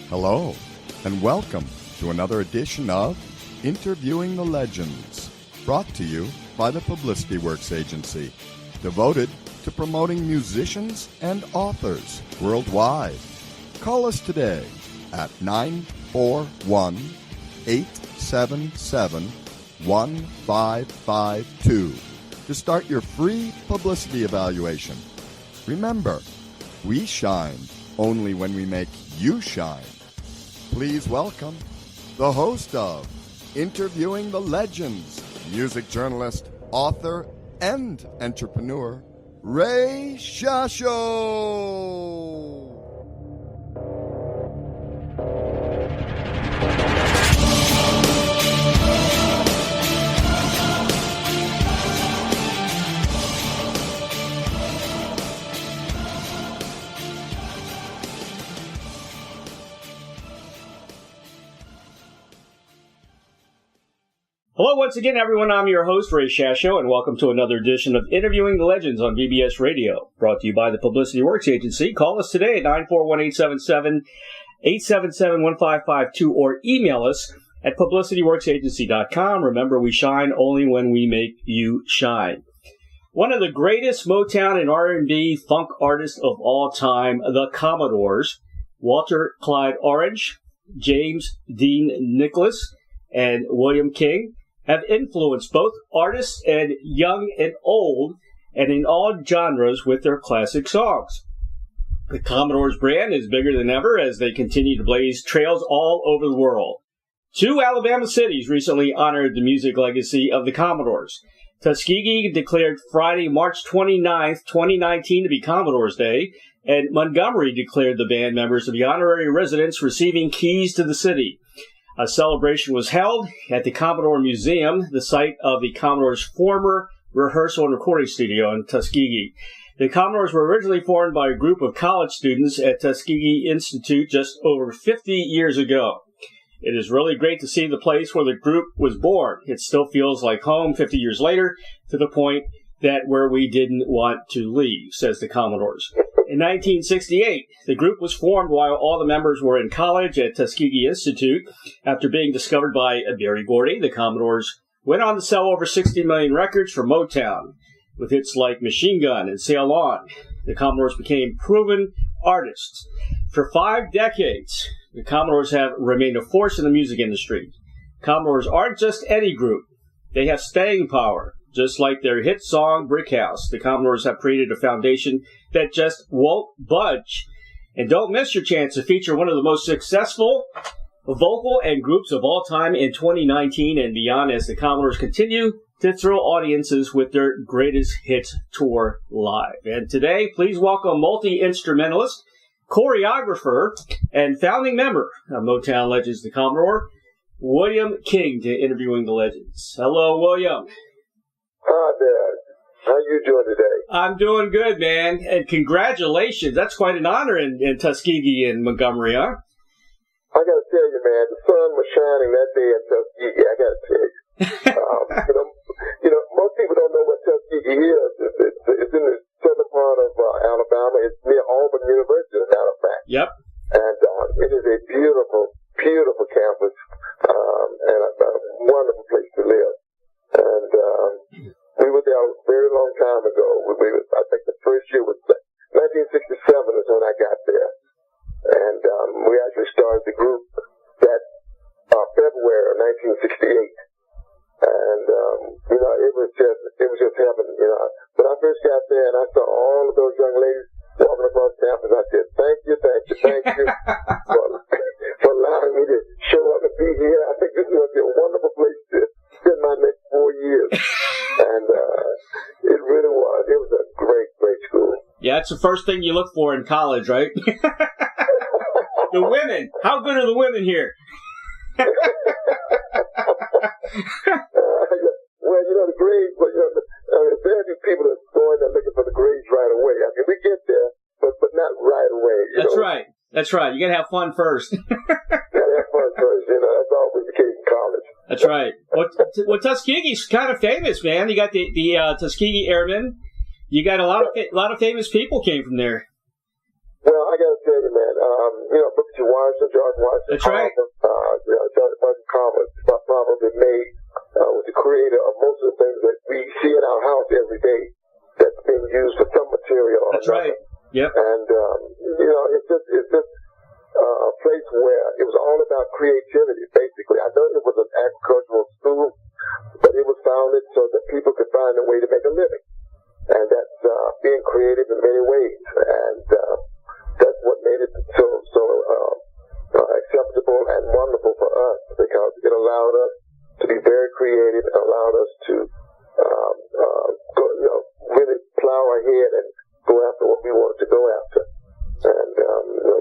Hello, and welcome to another edition of Interviewing the Legends, brought to you by the Publicity Works Agency, devoted to promoting musicians and authors worldwide. Call us today at 941-877-1552 to start your free publicity evaluation. Remember, we shine only when we make you shine. Please welcome the host of Interviewing the Legends, music journalist, author, and entrepreneur, Ray Shasho. Hello once again, everyone. I'm your host, Ray Shasho, and welcome to another edition of Interviewing the Legends on BBS Radio, brought to you by the Publicity Works Agency. Call us today at 941-877-1552 or email us at publicityworksagency.com. Remember, we shine only when we make you shine. One of the greatest Motown and R&B funk artists of all time, the Commodores, Walter, Clyde Orange, James Dean Nicholas, and William King, have influenced both artists and young and old, and in all genres with their classic songs. The Commodores brand is bigger than ever as they continue to blaze trails all over the world. Two Alabama cities recently honored the music legacy of the Commodores. Tuskegee declared Friday, March 29th, 2019 to be Commodores Day, and Montgomery declared the band members to be honorary residents receiving keys to the city. A celebration was held at the Commodore Museum, the site of the Commodore's former rehearsal and recording studio in Tuskegee. The Commodores were originally formed by a group of college students at Tuskegee Institute just over 50 years ago. It is really great to see the place where the group was born. It still feels like home 50 years later, to the point that where we didn't want to leave, says the Commodores. In 1968, the group was formed while all the members were in college at Tuskegee Institute. After being discovered by Berry Gordy, the Commodores went on to sell over 60 million records for Motown. With hits like Machine Gun and Sail On, the Commodores became proven artists. For 5 decades, the Commodores have remained a force in the music industry. Commodores aren't just any group. They have staying power. Just like their hit song, Brick House, the Commodores have created a foundation that just won't budge. And don't miss your chance to feature one of the most successful vocal and groups of all time in 2019 and beyond as the Commodores continue to thrill audiences with their greatest hits tour live. And today, please welcome multi-instrumentalist, choreographer, and founding member of Motown Legends, the Commodore, William King, to Interviewing the Legends. Hello, William. Hi there. How you doing today? I'm doing good, man. And congratulations. That's quite an honor in Tuskegee and Montgomery, huh? I got to tell you, man, the sun was shining that day in Tuskegee. I got to tell you. Most people don't know what Tuskegee is. It's in the southern part of Alabama. It's near Auburn University, as a matter of fact. Yep. And it is a beautiful, beautiful campus and a wonderful place to live. And we were there a very long time ago. I think the first year was 1967 is when I got there. And we actually started the group that February of 1968. And, it was just heaven, When I first got there and I saw all of those young ladies walking across campus, I said, thank you for allowing me to show up and be here. I think this is going to be a wonderful place to spend my next 4 years. And it really was. It was a great, great school. Yeah, it's the first thing you look for in college, right? The women. How good are the women here? The grades, very few people are going there looking for the grades right away. I mean, we get there, but not right away. That's right. You got to have fun first. Gotta have fun first. That's always the case in college. That's right. Well, Tuskegee's kind of famous, man. You got the Tuskegee Airmen. You got a lot of famous people came from there. Well, I got to tell you, man, Booker T. Washington, George Washington. That's right. John Bunyan Carver probably made, was the creator of most of the things that we see in our house every day that's being used for some material. That's right. Yep. And, it's just a place where it was all about creativity, basically. I know it was an agricultural school, but it was founded so that people could find a way to make a living. And that's being creative in many ways. And that's what made it so acceptable and wonderful for us, because it allowed us to be very creative and allowed us to really plow ahead and go after what we wanted to go after. And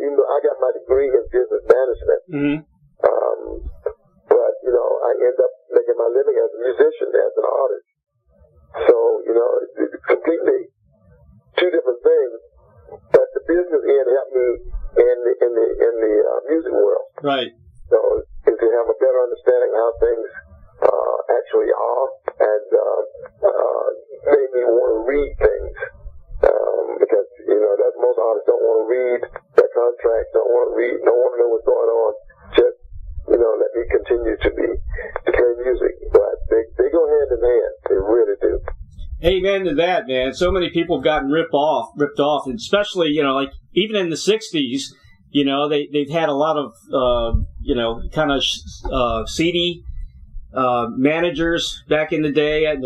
even though I got my degree in business management, but I ended up making my living as a musician, as an artist. So it's completely two different things. But the business end helped me in the music world. Right. So is to have a better understanding of how things actually are, and made me want to read things. Because that most artists don't want to read their contracts, don't want to know what's going on. Just let me continue to play music. But they go hand in hand. They really do. Amen to that, man. So many people have gotten ripped off, and especially like even in the '60s, they've had a lot of kind of seedy managers back in the day, and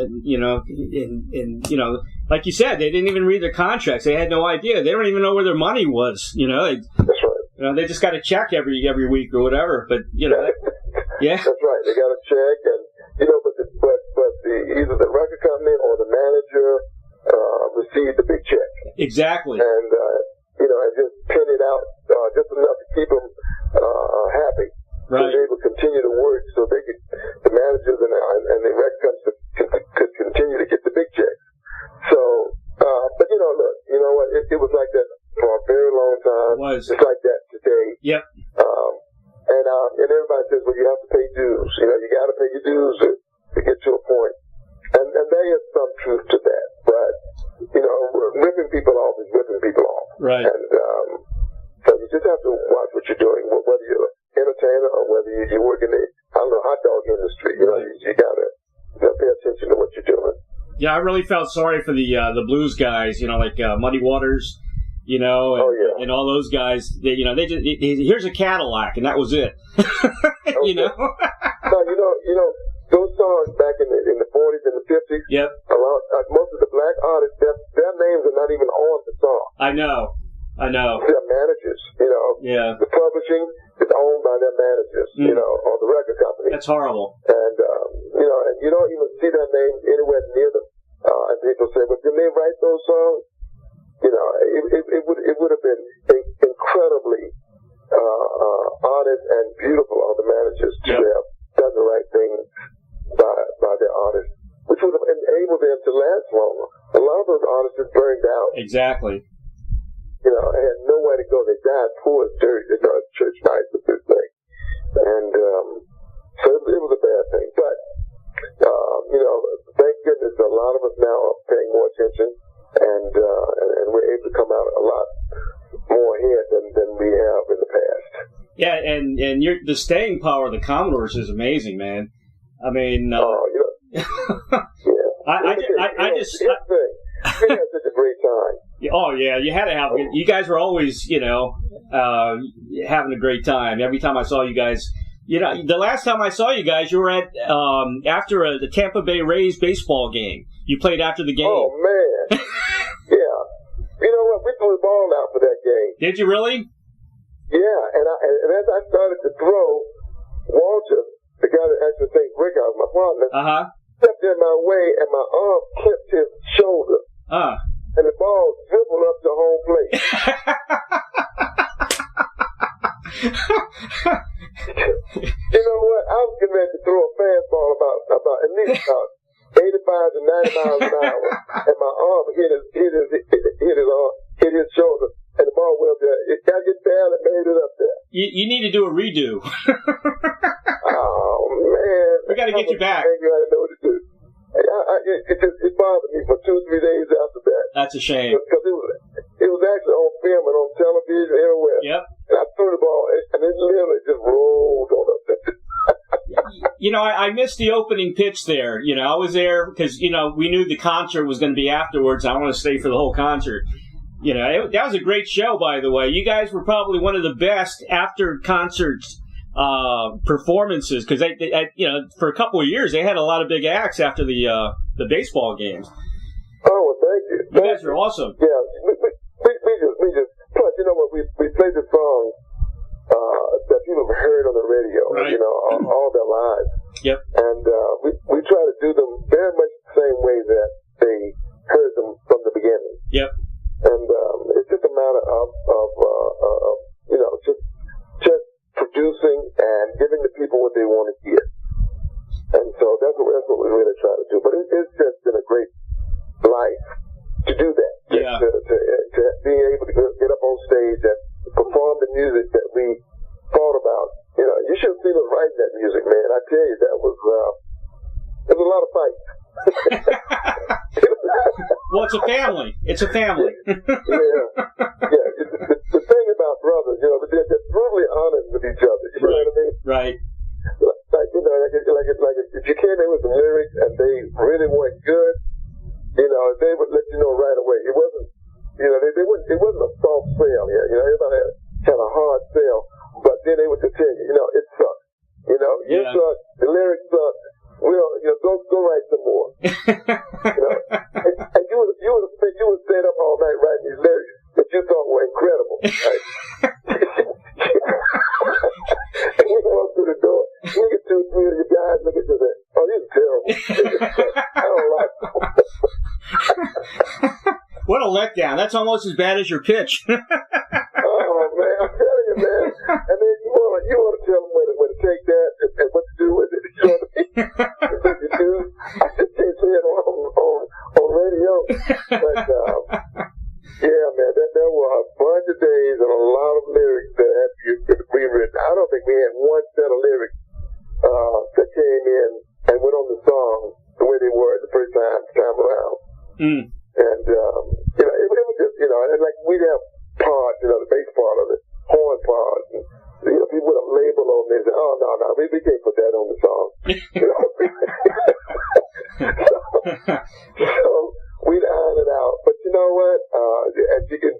like you said, they didn't even read their contracts. They had no idea. They don't even know where their money was. That's right. They just got a check every week or whatever. But yeah, that's right. They got a check, and but either the record company or the manager received the big check. Exactly. And and just pin it out just enough to keep them happy. Right. So they would continue to work, so they could, the managers and the record companies could continue to get the big checks. So, but look, you know what? It was like that for a very long time. It was. It's like that today. Yep. And everybody says, well, you have to pay dues. You got to pay your dues to get to a point. And there is some truth to that. But ripping people off is ripping people off. Right. And so you just have to watch what you're doing, whether you're an entertainer or whether you work in the hot dog industry. You gotta pay attention to what you're doing. Yeah, I really felt sorry for the blues guys, like Muddy Waters, and all those guys. They just here's a Cadillac, and that was it. No, those songs back in the 40s and the 50s. Yep. Most of the black artists, their names are not even on the song. I know. They're managers. Yeah. The publishing is owned by their managers. Or the record company. That's horrible. And and you don't even see their names anywhere near them. And people say, "But didn't they write those songs?" It would have been incredibly honest and beautiful of the managers to have done the right thing by their artists, which would have enabled them to last longer. A lot of those artists just burned out. Exactly. They had nowhere to go. They died poor as dirt. They got church nights with this thing. And so it was a bad thing. But, thank goodness a lot of us now are paying more attention, and we're able to come out a lot more ahead than we have in the past. Yeah, and the staying power of the Commodores is amazing, man. I mean, yeah. I just. We had such a great time. Oh yeah, you had to have. You guys were always, having a great time. Every time I saw you guys, the last time I saw you guys, you were at after the Tampa Bay Rays baseball game. You played after the game. Oh man, yeah. You know what? We threw the ball out for that game. Did you really? Yeah, and as I started to throw, Walter, the guy that actually takes Rick out, my partner, stepped in my way, and my arm clipped his shoulder. And the ball dribbled up to home plate. You know what? I was getting ready to throw a fastball about at least 85 to 90 miles an hour, and my arm hit his shoulder, and the ball went up there. It got it down and made it up there. You need to do a redo. Oh man! We got to get you back. I didn't know what to do. It bothered me for 2 or 3 days after that. That's a shame. Because it was actually on film and on television everywhere. Yep. And I threw the ball, and it literally just rolled on us. I missed the opening pitch there. I was there because, we knew the concert was going to be afterwards. I want to stay for the whole concert. That was a great show, by the way. You guys were probably one of the best after concerts performances because for a couple of years they had a lot of big acts after the baseball games. Oh, well, thank you. You guys are awesome. Yeah, we just plus, you know what, we played the songs that people have heard on the radio, right. all their lives. Yep. And we try to do them very much the same way that they heard them from the beginning. Yep. And it's just a matter of just producing and giving the people what they want to hear. And so that's what we really try to do. But it's just been a great life to do that. Yeah. To be able to get up on stage and perform the music that we thought about. You should have seen us writing that music, man. I tell you, that was it was a lot of fights. Well, it's a family. It's a family. Yeah. The thing about brothers, they're brutally honest with each other. You know what I mean? Right. Like if you came in with the lyrics and they really weren't good, they would let you know right away. It wasn't, it wasn't a soft sell here. Everybody had a hard sell, but then they would just tell you, it sucks. You suck. The lyrics suck. Go write some more. And you would stay up all night writing these lyrics that you thought were incredible. Right? And you walk through the door, you get 2 or 3 of your guys look at you and say, "Oh, these are terrible. I don't like them." What a letdown. That's almost as bad as your pitch. Oh, man, I'm telling you, man. And then you want to tell them where to take that and what to do with it. You know what I mean? I just can't say it on radio. But, yeah, man, there were a bunch of days and a lot of lyrics that had to be rewritten. I don't think we had one set of lyrics that came in and went on the song the way they were the first time around. Mm. And, it was just, and like we'd have parts, the bass part of it, horn parts, and, people would have label on there and say, "Oh, no, we can't put that on the song." So we'd iron it out. But you know what? As you can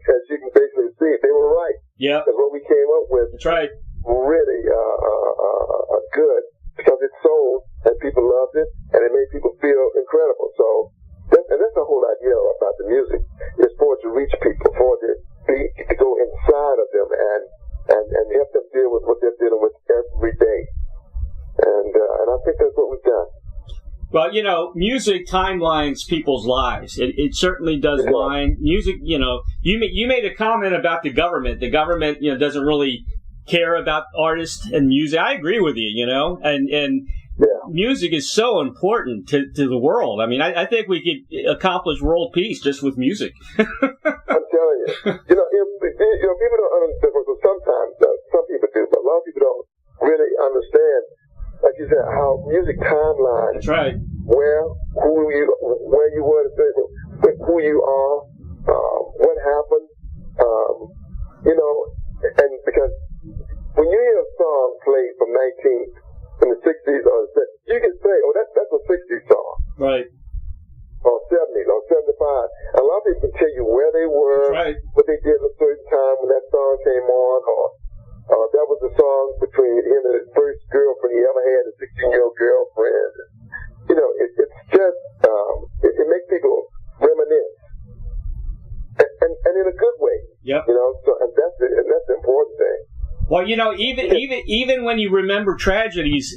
basically see, they were right. Yeah. Because what we came up with, that's right, really good because it sold and people loved it and it made people feel incredible. So that's the whole idea about the music, is for it to reach people, for it to go inside of them and help them deal with what they're dealing with every day. And I think that's what we've done. Well, music timelines people's lives. It certainly does mine. Music, you made a comment about the government. The government, doesn't really care about artists and music. I agree with you, and music is so important to the world. I mean, I think we could accomplish world peace just with music. I'm telling you. People don't understand. Sometimes, some people do, but a lot of people don't really understand, like you said, how music timelines. That's right. Where you were, who you are, what happened, and because when you hear a song played from in the 60s or you can say, "Oh, that's a 60s song," right? Or 70s or 75. A lot of people can tell you where they were, right, what they did at a certain time when that song came on, or that was a song between him and his first girlfriend he ever had, a 16-year-old girlfriend. It's just it makes people reminisce, and in a good way. Yep. So and that's the important thing. Well, even when you remember tragedies,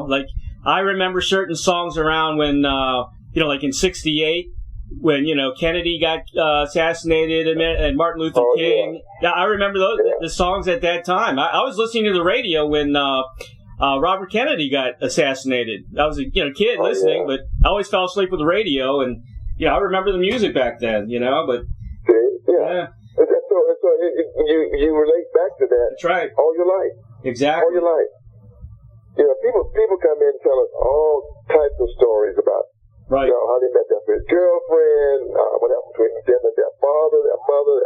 like I remember certain songs around when like in '68 when Kennedy got assassinated and Martin Luther King. Yeah, I remember the songs at that time. I was listening to the radio when Robert Kennedy got assassinated. I was a kid listening, but I always fell asleep with the radio, and I remember the music back then. But yeah. So you relate back to that. That's right. All your life. Exactly. All your life. People come in and tell us all types of stories about how they met their first girlfriend, what happened between them and their father, their mother,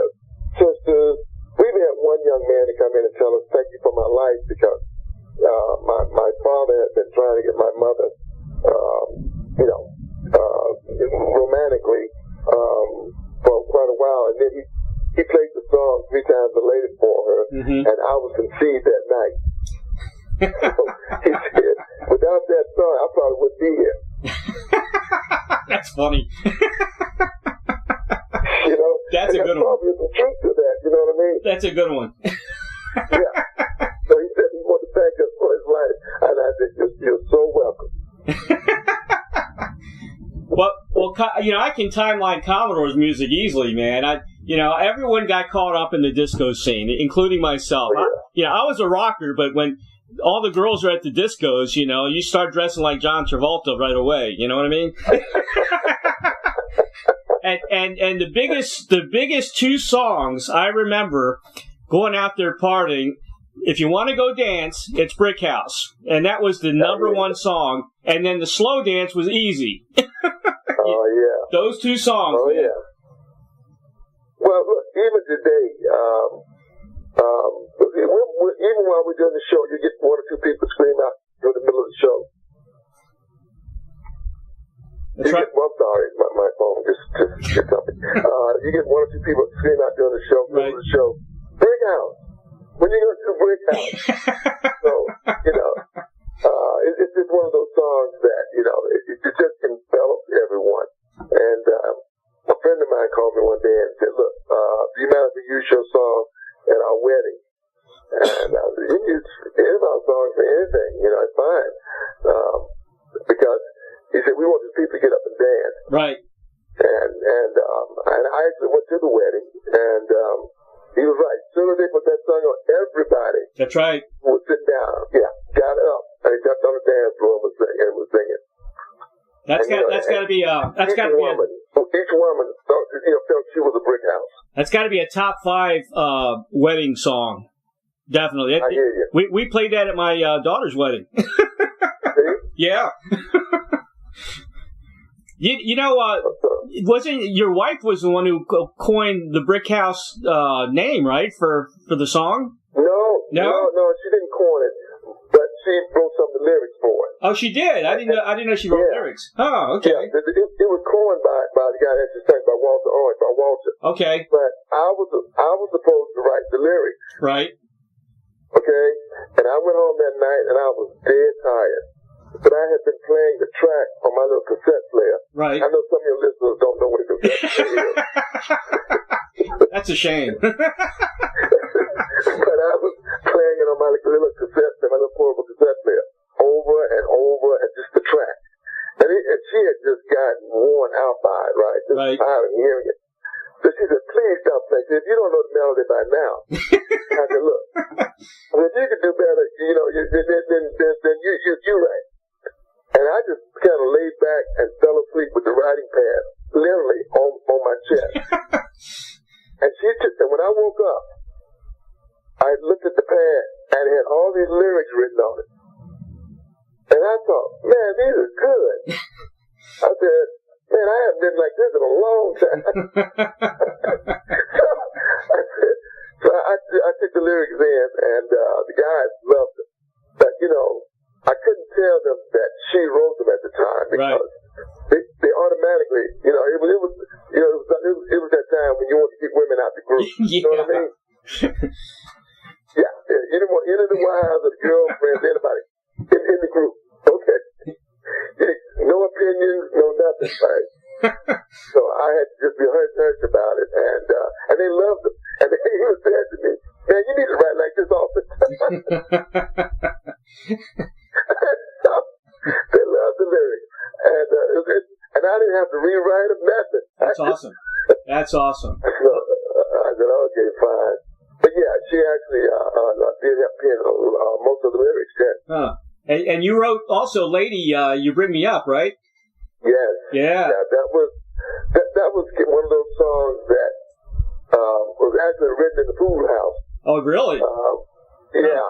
sisters. We even had one young man to come in and tell us, "Thank you for my life," because my father had been trying to get my mother, romantically for quite a while, and then he played the song 3 times related for her, and I was conceived that night. So he said, "Without that song, I probably wouldn't be here." That's funny. That's a good one. Probably some truth to that. You know what I mean? That's a good one. Yeah. So he said he wanted to thank us for his life, and I said, "You're so welcome." Well, I can timeline Commodore's music easily, man. Everyone got caught up in the disco scene, including myself. I was a rocker, but when all the girls are at the discos, you start dressing like John Travolta right away. You know what I mean? and the biggest 2 songs I remember going out there partying. If you want to go dance, it's Brick House, and that was the number 1 song. And then the slow dance was Easy. Oh yeah, those 2 songs. Oh man. Yeah. Well, look, even today, even while we're doing the show, you get 1 or 2 people scream out in the middle of the show. That's right. I'm sorry, my phone just something. You get 1 or 2 people scream out during the show, middle of the show. Brick House. When you go to Brick House. So, it's just one of those songs that, it just envelops everyone. And a friend of mine called me one day and said, "Look, do you mind if we use your song at our wedding?" And I said, "You can use any of our songs for anything, it's fine." Because he said, "We want the people to get up and dance." Right. And I actually went to the wedding, and he was right. As soon as they put that song on, everybody. That's right. Would sit down. Yeah, got up and he got on the dance floor and was singing. That's got to be each woman felt she was a brick house. That's got to be a top 5 wedding song. Definitely. I hear you. We played that at my daughter's wedding. Yeah. Wasn't your wife was the one who coined the Brick House name, right, for the song? No, she didn't coin it, but she wrote some of the lyrics for it. Oh, she did. I didn't know she wrote lyrics. Oh, okay. Yeah, it was coined by the guy that just sang by Walter. Okay. But I was supposed to write the lyrics. Right. Okay, and I went home that night and I was dead tired. But I had been playing the track on my little cassette player. Right. I know some of your listeners don't know what a cassette player is. That's a shame. But I was playing it on my little cassette player, my little portable cassette player, over and over, and just the track. And she had just gotten worn out by it, right? Just tired of hearing it. So she said, "Please stop playing. If you don't know the melody by now." I said, "Look, if you can do better, then you're right." And I just kind of laid back and fell asleep with the writing pad literally on my chest. And when I woke up, I looked at the pad and it had all these lyrics written on it. And I thought, "Man, these are good." I said, "Man, I haven't been like this in a long time." So I took the lyrics in, and the guys loved them. But, I couldn't tell them that she wrote them at the time because they automatically, it was that time when you want to keep women out the group. You know what I mean? Yeah. Any of the wives or the girlfriends, anybody in the group. Okay. No opinions, no nothing, right? So I had to just be hush about it, and they loved them. And he was saying to me, "Man, you need to write like this all the time." They loved the lyrics, and I didn't have to rewrite them, nothing. That's awesome. That's awesome. So I said, "Okay, fine." But yeah, she actually did have pen most of the lyrics. Huh. And you wrote also, "Lady, You Bring Me Up," right? Yes. Yeah. That was one of those songs that was actually written in the pool house. Oh, really? Yeah.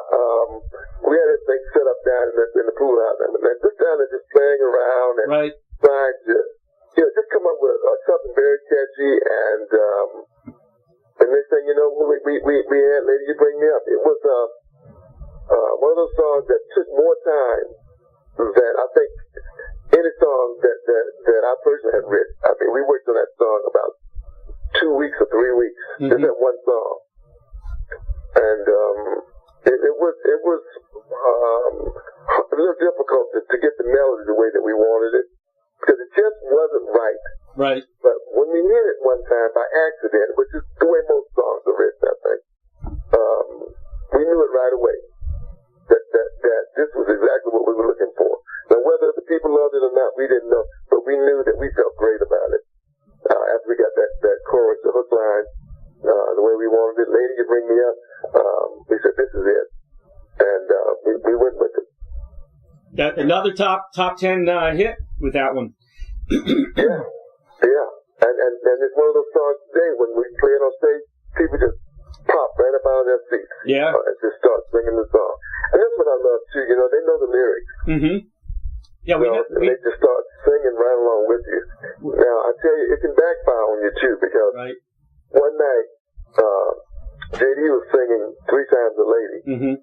We had everything set up down in the pool house, and just down there just playing around and trying to just come up with something very catchy and And next thing you know, we had Lady You Bring Me Up. It was one of those songs that took more time than I think any song that I personally had written. I mean, we worked on that song about 2 weeks or 3 weeks. Just that one song. And it was a little difficult to get the melody the way that we wanted it, because it just wasn't right. Right. But when we hit it one time by accident, which is the way most songs are written, I think, we knew it right away that this was exactly what we were looking for. Now, whether the people loved it or not, we didn't know, but we knew that we felt great about it. After we got that chorus, the hook line, the way we wanted it, Lady, You Bring Me Up, we said, this is it. And we went with it. That another top 10 hit with that one. Yeah. And it's one of those songs today when we play it on stage, people just pop right up out of their seats. Yeah. And just start singing the song. And that's what I love too. You know, they know the lyrics. Mm-hmm. Yeah, they just start singing right along with you. Now, I tell you, it can backfire on you too, because one night, JD was singing 3 Times a Lady. Mm-hmm.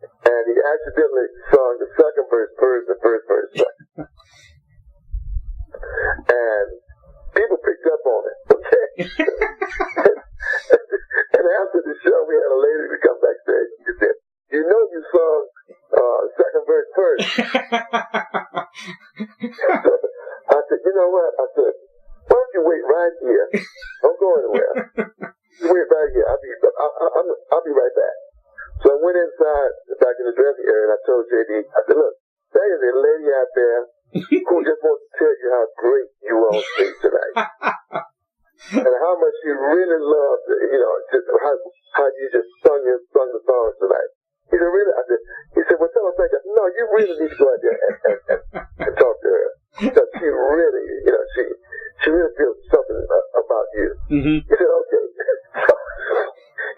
And he accidentally sung the second verse first and first verse second. And people picked up on it, okay? And after the show, we had a lady to come backstage and she said, you know you sung second verse first. So I said, you know what? I said, why don't you wait right here? Don't go anywhere. You wait right here. I'll be right back. So I went inside, back in the dressing area, and I told JD, I said, look, there is a lady out there who just wants to tell you how great you were on stage tonight. And how much you really loved, just how you just sung the songs tonight. He said, really? He said, well, tell her thank you. No, you really need to go out there and talk to her. Because she really, she really feels something about you. Mm-hmm. He said, okay. So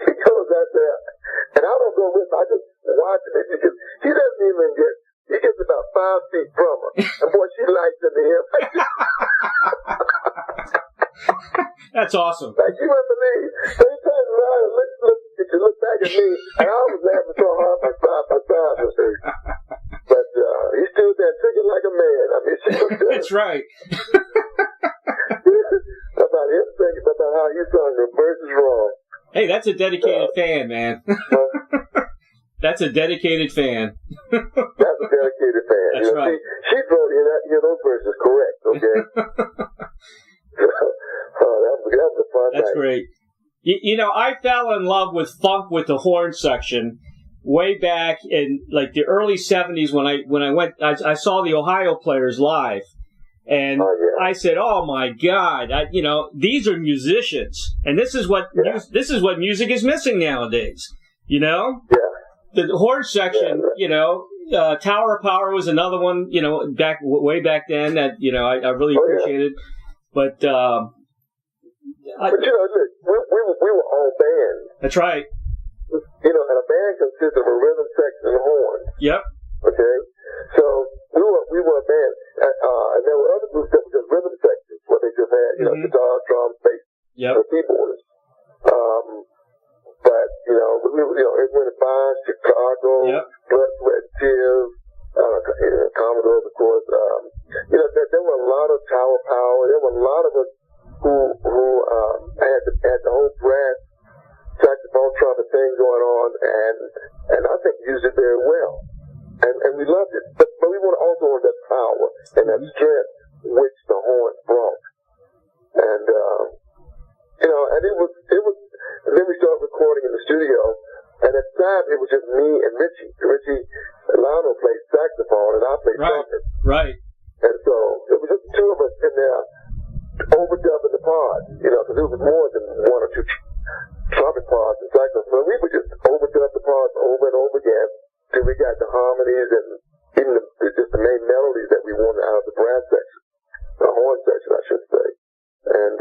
he goes out there, and I don't go with him. I just watch him. He doesn't even he gets about 5 feet from her. And boy, she likes him to him. That's awesome. Like, you wouldn't believe. So he turns around and look back at me, and I was laughing so hard, my side was hurt. But he stood there thinking like a man. I mean, she was That's right. about him thinking about how he sung the verses wrong. Hey, that's a dedicated fan, man. That's a dedicated fan. That's a dedicated fan. That's right. She wrote those verses correct, okay? That was a fun That's night. great. I fell in love with funk with the horn section way back in like the early 70s when I saw the Ohio Players live. And I said, "Oh my God! These are musicians, and this is what music is missing nowadays." Yeah. The horn section, Tower of Power was another one, way back then that I really appreciated. But look, we were all bands. That's right. And a band consists of a rhythm section and horns. Yep. Okay, so we were a band, and there were other groups that were just rhythm sections, where they just had guitar, drums, bass, and keyboards. But it went to Fire, Chicago, Blood, Sweat, Tears, Commodores, of course. There were a lot of Tower Power. There were a lot of us who had the whole brass, saxophone, trumpet thing going on, and I think used it very well. And we loved it, but we also wanted that power and that strength which the horns brought. And and it was. And then we started recording in the studio, and at the time it was just me and Richie. Lionel played saxophone, and I played trumpet. Right. And so it was just the two of us in there overdubbing the parts, because there was more than 1 or 2 trumpet parts and saxophone. So we would just overdub the parts over and over again till we got the harmonies and even just the main melodies that we wanted out of the brass section, the horn section, I should say. And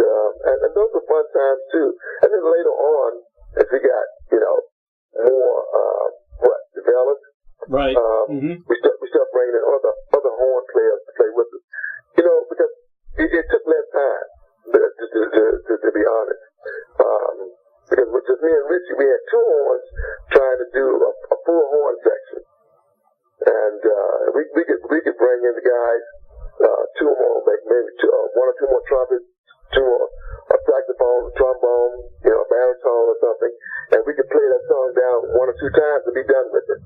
those were fun times too. And then later on, as we got more developed, right, we started bringing in other horn players to play with us. Because it took less time, to be honest. me and Richie, we had two horns trying to do a full horn section. And we could bring in the guys, two more, maybe one or two more trumpets, two more, a saxophone, a trombone, a baritone or something, and we could play that song down one or two times and be done with it.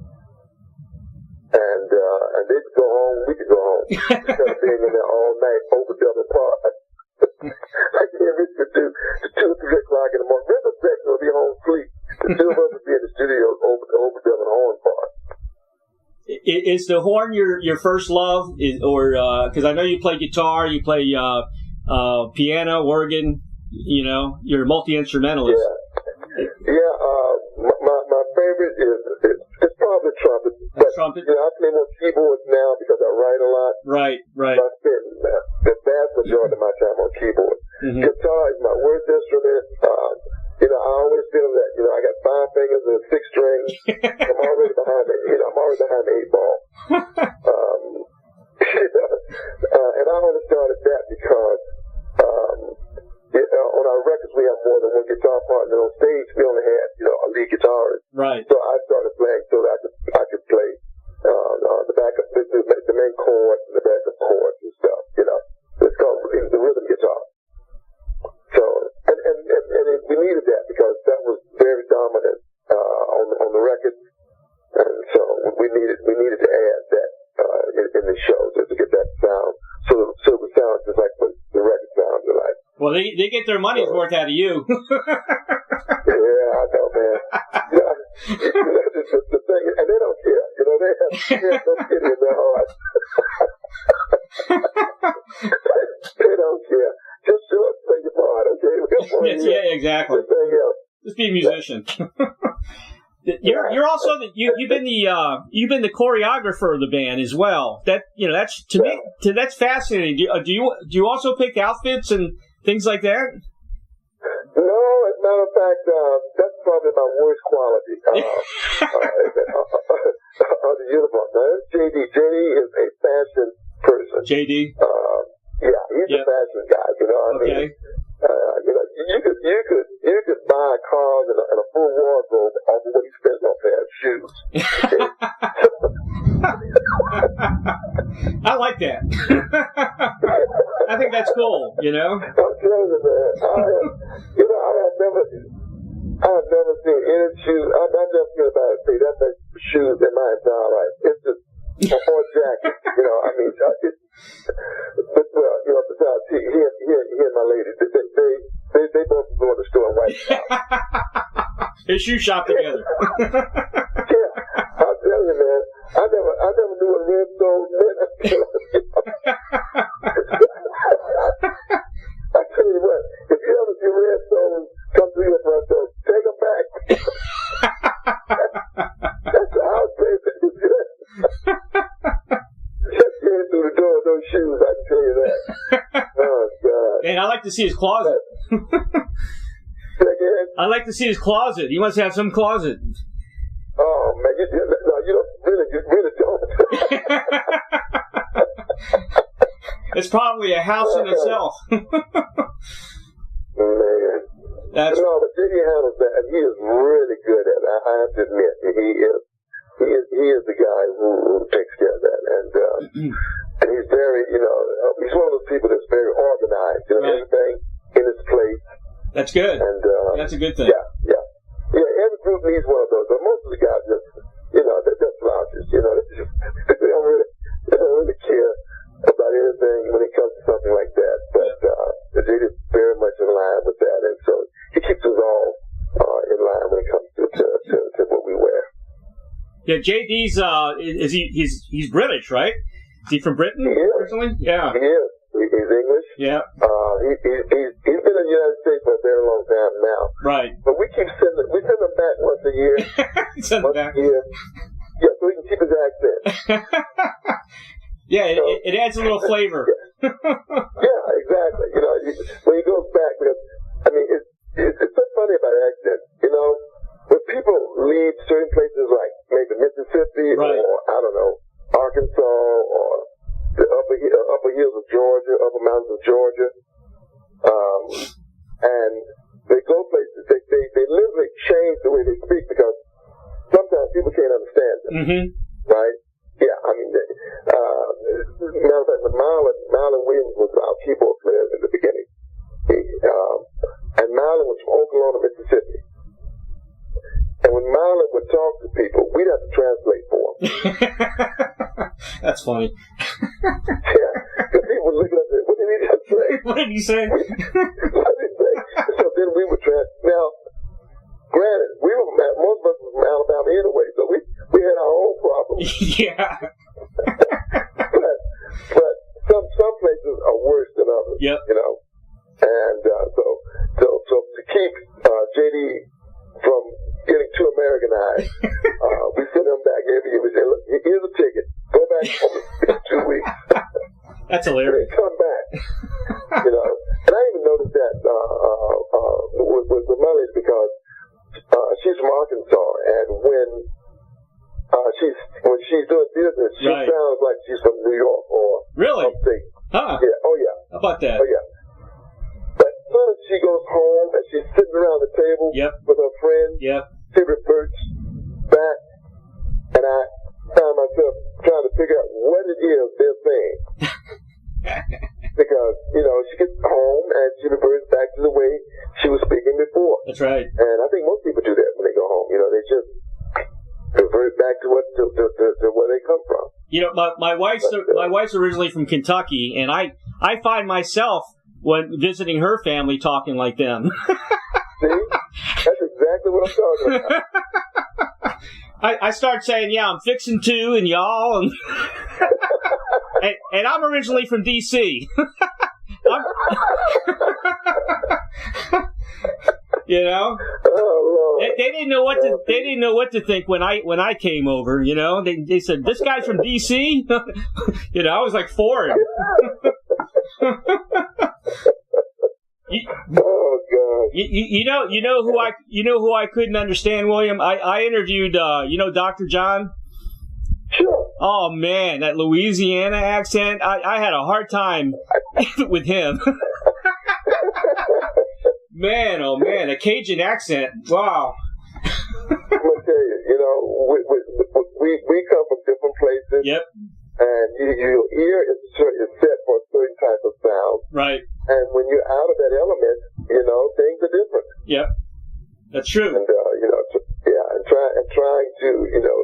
And they could go home, we could go home. Instead of being in there all night, overdub apart. Like me and Rich could do to 2 or 3 o'clock in the morning. Rhythm section would be home asleep. The two of us would be in the studio overdubbing horn parts. Is the horn your first love? Because I know you play guitar, you play piano, organ. You're a multi-instrumentalist. Yeah. My favorite is probably trumpet. But, trumpet. I play more keyboards now because I write a lot. Right. I spend the vast majority of my time on keyboard. Mm-hmm. Guitar is my worst instrument. I always feel that, I got 5 fingers and 6 strings. I'm already behind the 8 ball. And I only started that because, on our records we have more than one guitar partner. On stage we only had, a lead guitarist. Right. So I started playing so that I could play, the backup, the main chords and the backup chords and stuff, It's called the rhythm guitar. So, and we needed that because that was very dominant on the record, and so we needed to add that in the show just to get that sound, so it would sound just like what the record sounded like. Well, they get their money's worth out of you. Yeah, I know, man. The thing, and they don't care. They have no pity in their heart. They don't care. Just show us play your part, okay? Yeah, exactly. Just be a musician. You're also you've been the choreographer of the band as well. That's to me that's fascinating. Do you also pick outfits and things like that? No, as a matter of fact, that's probably my worst quality. The uniform. Now, JD. JD is a fashion person. JD. Yeah, he's a fashion guy. I mean, you could buy a car and a full wardrobe off of what he spends on a pair of shoes. I like that. I think that's cool. I'm telling you, man. I have never seen any shoes. I've never seen anybody say that many shoes in my entire life. It's just a whole jacket. Besides he and my lady, they both go to the store and wipe it out. They shoe shop together. Yeah, I'll tell you, man. I never knew what red soles meant. I tell you what, if you ever see red soles come through your front door, take them back. That's the house place. Just getting through the door with those shoes, I can tell you that. Oh, God. And I like to see his closet. I like to see his closet. He must have some closet. Oh, man. You really don't. It's probably a house in itself. Man. But JD handles that, and he is really good at it. I have to admit, he is the guy who takes care of that, and he's very, he's one of those people that's very organized. Everything in its place. That's good. And that's a good thing. Yeah. Every group needs one of those, but most of the guys just, they're just slouches. They don't really care about anything when it comes to something like that. But JD is very much in line with that, and so he keeps us all in line when it comes to what we wear. Yeah, JD's he's British, right? Is he from Britain originally? Yeah. He is. He's English. Yeah. He's been in the United States for a very long time now. Right. But we send him back once a year. Back. A year. Yeah, so he can keep his accent. Yeah, it adds a little flavor. Yeah, exactly. When he goes back, because it's so funny about accents. When people leave certain places like maybe Mississippi or I don't know, Arkansas or the upper hills of Georgia, upper mountains of Georgia, and they go places. They literally change the way they speak because sometimes people can't understand them. Mm-hmm. Right? Yeah, I mean, matter of fact, Marlon Williams was our keyboard player in the beginning. And Marlon was from Oklahoma, Mississippi. And when Marlon would talk to people, we'd have to translate for him. That's funny. Yeah, because people would look at us and say, what did he just say? What did he say? What did he say? So then we would translate. Now, granted, most of us were from Alabama anyway, so we had our own problems. Yeah. but some places are worse than others. Yep. You know, and so to keep JD from getting too Americanized, we send him back every year. We say, look, here's a ticket. Go back home in 2 weeks. That's hilarious. And come back. You know, and I even noticed that with Melly because she's from Arkansas, and when she's doing business, she sounds like she's from New York or really? upstate. Huh? Yeah. Oh yeah. How about that? Oh yeah. But as soon as she goes home and she's sitting around the table with her friends, she reverts back, and I find myself trying to figure out what it is they're saying. Because, you know, she gets home and she reverts back to the way she was speaking before. That's right. And I think most people do that when they go home. You know, they just revert back to where they come from. You know, my wife's originally from Kentucky, and I find myself when visiting her family talking like them. See? That's exactly what I'm talking about. I start saying, yeah, I'm fixing to, and y'all, and I'm originally from D.C. You know, they didn't know what to think when I came over. You know, they said, this guy's from D.C. You know, I was like foreign. Oh God! You know who I couldn't understand, William. I interviewed Dr. John. Sure. Oh man, that Louisiana accent. I had a hard time with him. Man, oh man, a Cajun accent. Wow. I'm gonna tell you, you know, we come from different places. Yep. And your ear is set for a certain type of sound. Right. And when you're out of that element, you know, things are different. Yep. That's true. And you know, trying to, you know,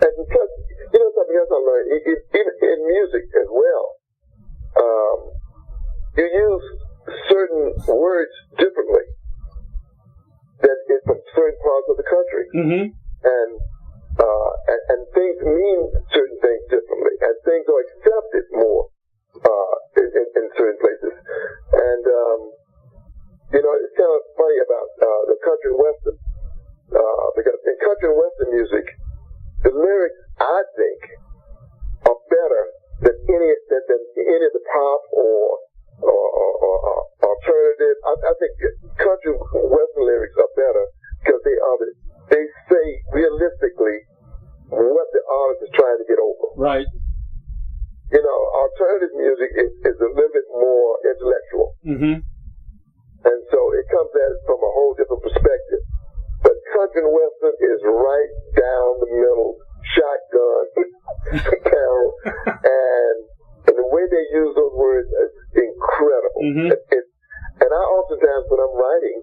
and plus, you know, something else I learned, even in music as well, you use certain words differently that is from certain parts of the country. Mm-hmm. And things mean certain things differently, and things are accepted more in certain places. And you know, it's kind of funny about the country and western, because in country and western music, the lyrics, I think, are better than any of the pop or alternative. I think country and western lyrics are better because they say realistically what the artist is trying to get over. Right. You know, alternative music is a little bit more intellectual. Mm-hmm. And so it comes at it from a whole different perspective. But country and western is right down the middle, shotgun, barrel, and the way they use those words is incredible. Mm-hmm. And I oftentimes, when I'm writing,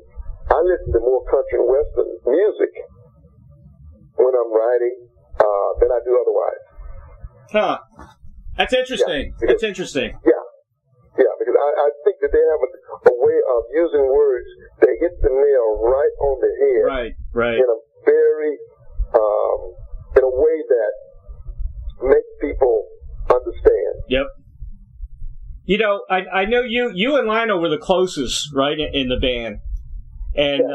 I listen to more country and western music when I'm writing than I do otherwise. Huh. That's interesting. Yeah, That's interesting. Yeah, because I think that they have a way of using words that hit the nail right on the head. Right. In a very, in a way that makes people understand. Yep. You know, I know you and Lionel were the closest, right, in the band. And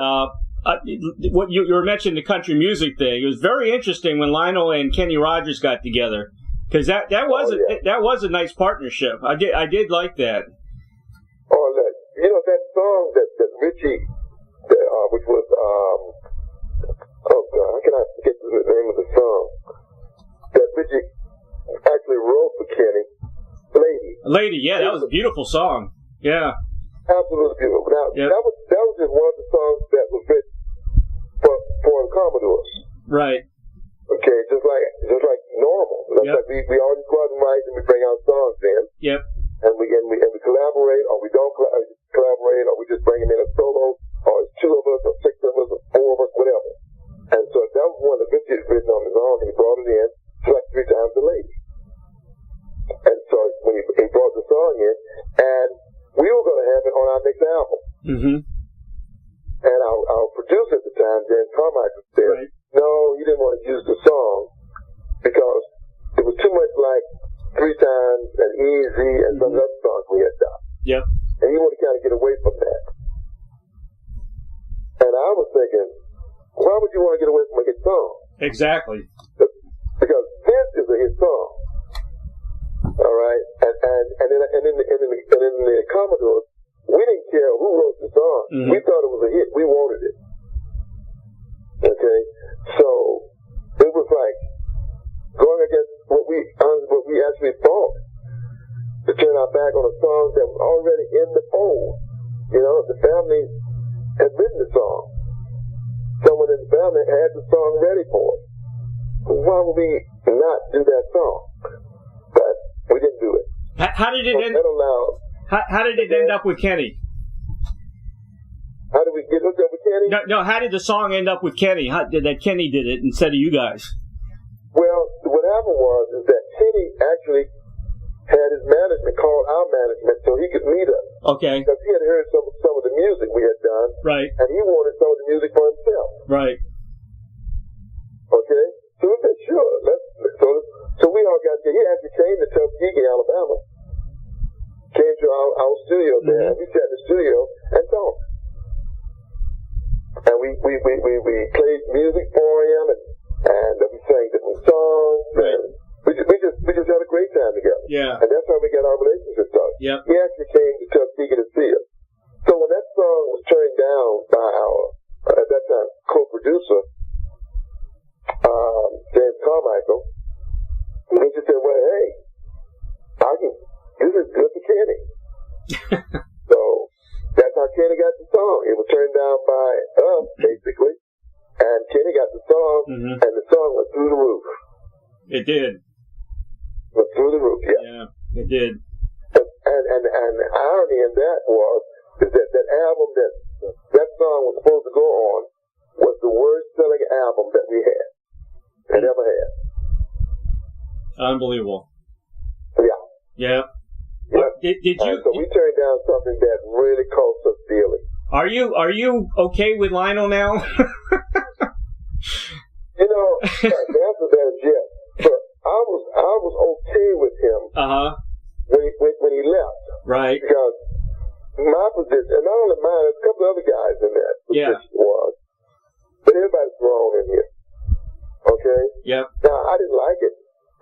what you were mentioning the country music thing. It was very interesting when Lionel and Kenny Rogers got together, because that was a nice partnership. I did like that. Oh, you know that song that Richie, which was oh God, how can I forget the name of the song that Richie actually wrote for Kenny? Lady, yeah, that was a beautiful song. Yeah. Absolutely beautiful. Now, that was just one of the songs Right. Okay, just like normal. That's Yep. like we always go out and write and we bring our songs in. Yep. And we collaborate, or we don't collaborate, or we just bring them in a solo, or it's 2 of us, or 6 of us, or 4 of us, whatever. And so that was one of the Richie had written on his own. He brought it in, like 3 times a lady. And so when he brought the song in, and we were going to have it on our next album. Mm-hmm. And our producer at the time, James Carmichael, said, Right. no, he didn't want to use the song because it was too much like 3 Times and Easy and some other songs we had done. Yep. And he wanted to kind of get away from that. And I was thinking, why would you want to get away from a hit song? Exactly. Because this is a hit song. All right? And in the Commodores, we didn't care who wrote the song. Mm-hmm. We thought it was a hit. We wanted it. Okay? So, it was like going against what we actually thought, to turn our back on a song that was already in the fold. You know, the family had written the song. Someone in the family had the song ready for us. Why would we not do that song? But we didn't do it. How did it end? How did it end up with Kenny? How did we get hooked up with Kenny? No. How did the song end up with Kenny? That Kenny did it instead of you guys? Well, what happened was that Kenny actually had his management call our management so he could meet us. Okay. Because he had heard some of the music we had done. Right. And he wanted some of the music for himself. Right. Okay? So we said, sure. So we all got together. He actually came to Tuskegee, Alabama. Came to our studio there. Mm-hmm. We sat in the studio and talked. And we played music for him and we sang different songs. Right. And we just had a great time together. Yeah. And that's how we got our relationship started. Yep. He actually came to Tuskegee to see us. So when that song was turned down by our, at that time, co-producer, James Carmichael, he just said, well, hey, this is good for Kenny. So that's how Kenny got the song. It was turned down by us, basically. And Kenny got the song, and the song went through the roof. It did. Went through the roof, yeah. Yeah, it did. And the irony in that is that album that song was supposed to go on was the worst selling album that we had ever had. Unbelievable. Yeah. Yeah. Yeah. Did you? So we turned down something that really cost us dearly. Are you okay with Lionel now? You know, the answer to that is yes. But I was okay with him when he left. Right. Because my position, and not only mine, there's a couple of other guys in that position was, but everybody's grown in here. Okay? Yep. Now, I didn't like it.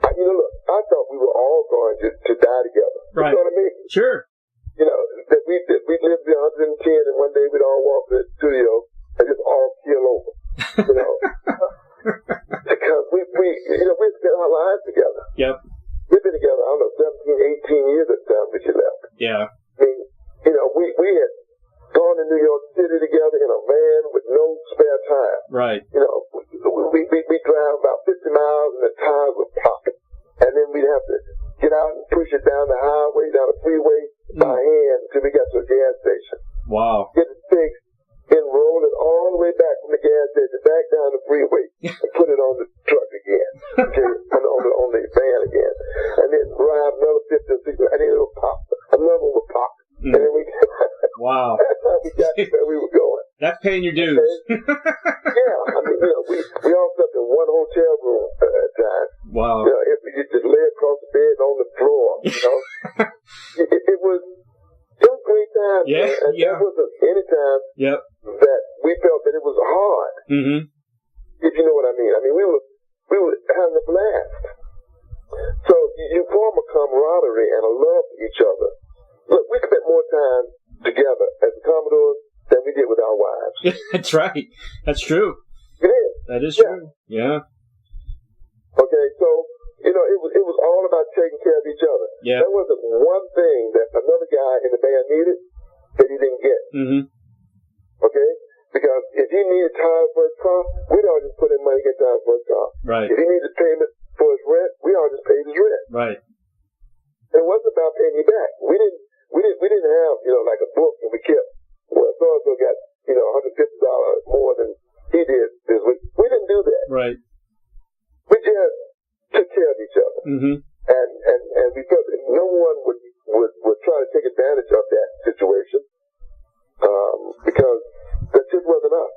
Look, I thought we were all going to die together. Right. You know what I mean? Sure. You know, that we lived to 110 and one day we'd all walk to the studio and just all keel over. You know? Because we spent our lives together. Yep. We've been together, I don't know, 17, 18 years at the time that you left. Yeah. I mean, you know, we had gone to New York City together in a van with no spare tire. Right. You know, we drive about 50 miles and the tires would pop. And then we'd have to get out and push it down the highway, down the freeway by hand until we got to a gas station. Wow. Get it fixed and roll it all the way back from the gas station back down the freeway and put it on the truck again. Okay, on the van again. And then drive another 50 or 60, and then it'll pop. Another one will pop. And then we wow. That's how we got to where we were going. That's paying your dues. Okay? Yeah, I mean, you know, we all slept in one hotel room at times. Wow. You know, if we just lay across the bed on the floor, you know. it was great times. Yeah, man. And there wasn't any time that we felt that it was hard. Mm-hmm. If you know what I mean. I mean, we were having a blast. So you form a camaraderie and a love for each other. Look, we spent more time together as the Commodores than we did with our wives. That's right. That's true. It is. That is true. Yeah. Okay, so, you know, it was all about taking care of each other. Yeah. There wasn't one thing that another guy in the band needed that he didn't get. Mm-hmm. Okay? Because if he needed tires for his car, we'd all just put in money to get tires for his car. Right. If he needed payment for his rent, we all just paid his rent. Right. It wasn't about paying you back. We didn't have, like a book and we kept, well, so-and-so got, $150 more than he did this week. We didn't do that. Right. We just took care of each other. Mm-hmm. And we felt that no one would try to take advantage of that situation, because that just wasn't us.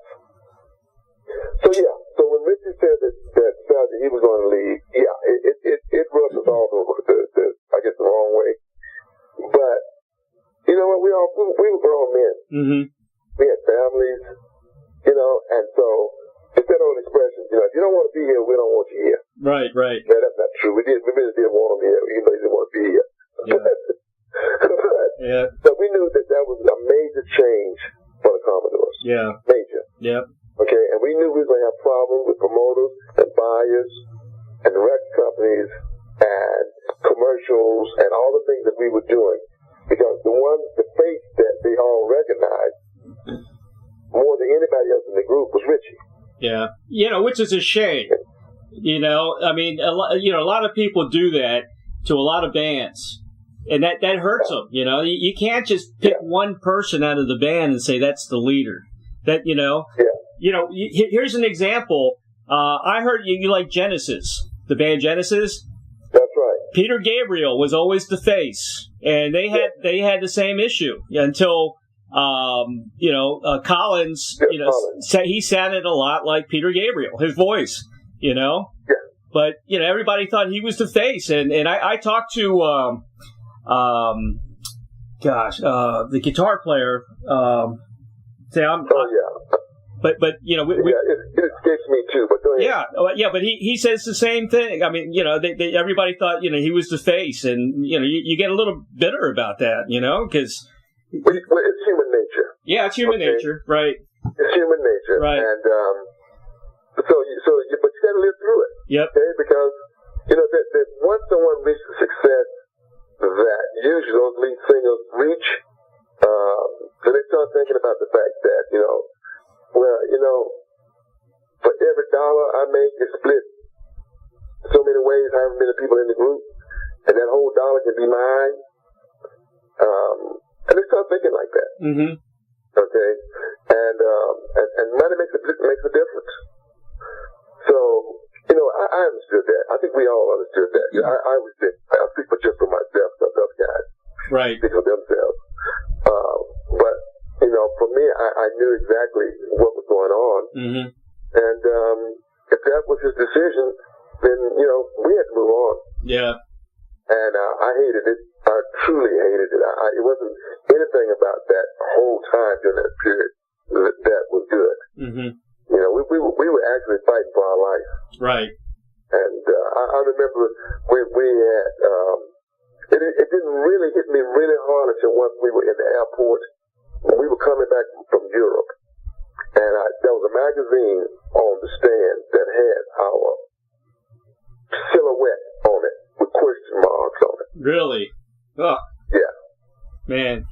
So when Richie said that he was going to leave, it rubbed us all the wrong way. But you know what? We were grown men. Mm-hmm. We had families, and so it's that old expression, if you don't want to be here, we don't want you here. Right. Yeah, that's not true. We really did want him here, even though he didn't want to be here. Yeah. But we knew that was a major change for the Commodores. Yeah. Major. Yep. Okay, and we knew we were going to have problems with promoters and buyers and record companies and commercials and all the things that we were doing, because the face that they all recognized more than anybody else in the group was Richie. Yeah. Which is a shame. I mean, a lot of people do that to a lot of bands, and that hurts them. You can't just pick one person out of the band and say that's the leader. Here's an example. I heard you like Genesis, the band Genesis. That's right. Peter Gabriel was always the face, and they had the same issue until Collins. He sounded a lot like Peter Gabriel, his voice. Yeah. But everybody thought he was the face, and I talked to the guitar player. But it escapes me too. But go ahead. Yeah, but he says the same thing. I mean, everybody thought he was the face, and you get a little bitter about that, because it's human nature. Yeah, it's human nature, right? It's human nature, right? And but you got to live through it. Yep. Okay, because that once someone reaches success, that usually those lead singers reach, so they start thinking about the fact that for every dollar I make, it's split so many ways, however many people in the group, and that whole dollar can be mine. And they start thinking like that. Mm-hmm. Okay, and money makes a difference. So I understood that. I think we all understood that. I speak for just for myself. Some other guys speak for themselves. But for me, I knew exactly what was going on. Mm-hmm. And if that was his decision, then we had to move on. Yeah. And I hated it. I truly hated it. It wasn't anything about that whole time during that period that was good. Mm-hmm. We were actually fighting for our life. Right. And I remember we had, it didn't really hit me really hard until once we were in the airport. We were coming back from Europe. And there was a magazine on the stand that had our silhouette on it with question marks on it. Really? Oh. Yeah. Man.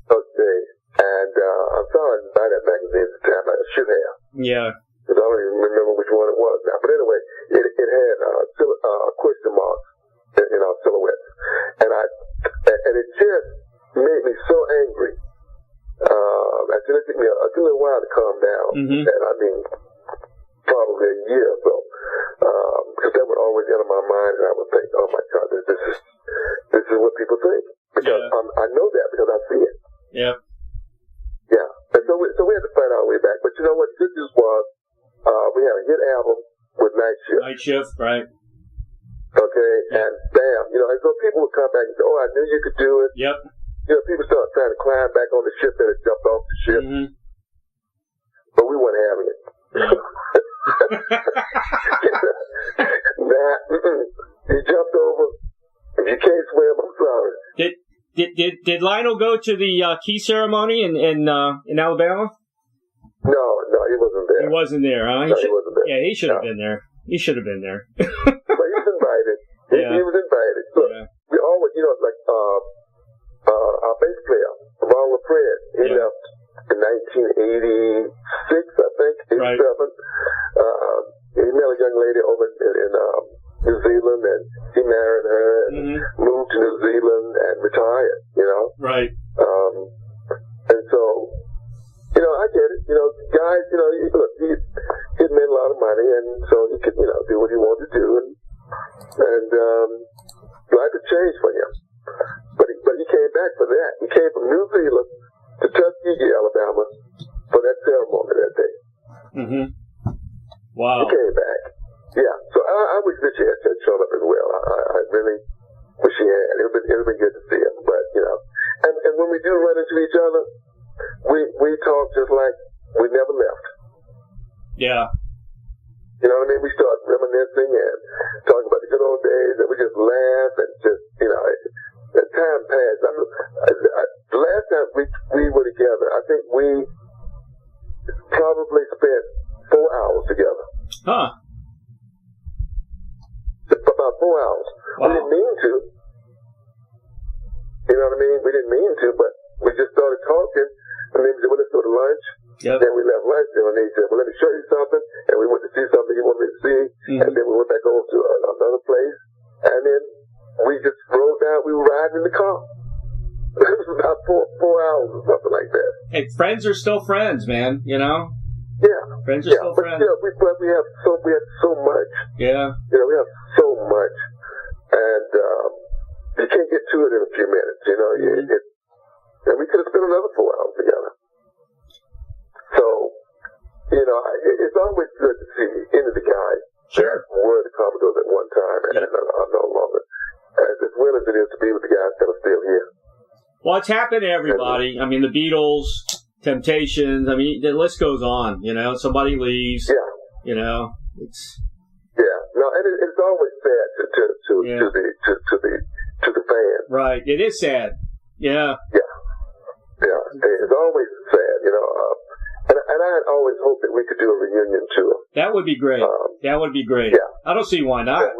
Okay. And I'm sorry I didn't buy that magazine at the time. I should have. Yeah. Because I don't even remember which one it was now. But anyway, it had question marks in our silhouettes. And it just made me so angry. Actually, it took me a good little while to calm down. Mm-hmm. And I mean, probably a year or so. Because that would always enter my mind, and I would think, oh my God, this is what people think. Because I know that because I see it. Yeah. Yeah. And so we had to fight our way back. But you know what? Good news was, we had a hit album with Night Shift. Night Shift, right. Okay, and bam, and so people would come back and say, oh, I knew you could do it. Yep. People started trying to climb back on the ship that had jumped off the ship. Mm-hmm. But we weren't having it. He jumped over. If you can't swim, I'm sorry. Did Lionel go to the key ceremony in Alabama? No, he wasn't there. He wasn't there, huh? He wasn't there. Yeah, he should have been there. He should have been there. But he was invited. He was invited. So we always, like our bass player, Ron LaFred, he left in 1986, I think, 87. Right. He met a young lady over in New Zealand, and he married her and moved to New Zealand and retired, you know. Right. And so, you know, I get it. You know, guys, you know, look, he made a lot of money, and so he could, you know, do what he wanted to do, and life had changed for him. But he came back for that. He came from New Zealand to Tuskegee, Alabama, for that ceremony that day. Mm-hmm. Wow. He came back. Yeah. So I wish Richie had shown up as well. I really wish he had. It would have been good to see him. But, you know, and when we do run into each other, we talk just like we never left. Yeah. You know what I mean? We start reminiscing and talking about the good old days, and we just laugh and just, you know, the time passed. The last time we were together, I think we probably spent 4 hours together. Huh. About 4 hours. Wow. We didn't mean to. You know what I mean? We didn't mean to, but we just started talking, and then we said, well, let's go to lunch. Yep. Then we left lunch, and they said, well, let me show you something, and we went to see something he wanted me to see, and then we went back over to another place, and then we just rode down. We were riding in the car. It was about 4 hours or something like that. Hey, friends are still friends, man, you know? Yeah. Friends are still but, friends. You know, we have so much. Yeah. You know, we have so much, and you can't get to it in a few minutes, you know. And we could have spent another 4 hours together. So, you know, it's always good to see any of the guys that were the Commodores at one time and are no longer, as well as it is to be with the guys that are still here. Well, it's happened to everybody. I mean, the Beatles, Temptations. I mean, the list goes on. You know, somebody leaves. Yeah. You know, it's. Yeah. No, and it's always sad to the fans. Right. It is sad. Yeah. Yeah. Yeah. It's always sad. You know. And I had always hoped that we could do a reunion tour. That would be great. That would be great. Yeah. I don't see why not. I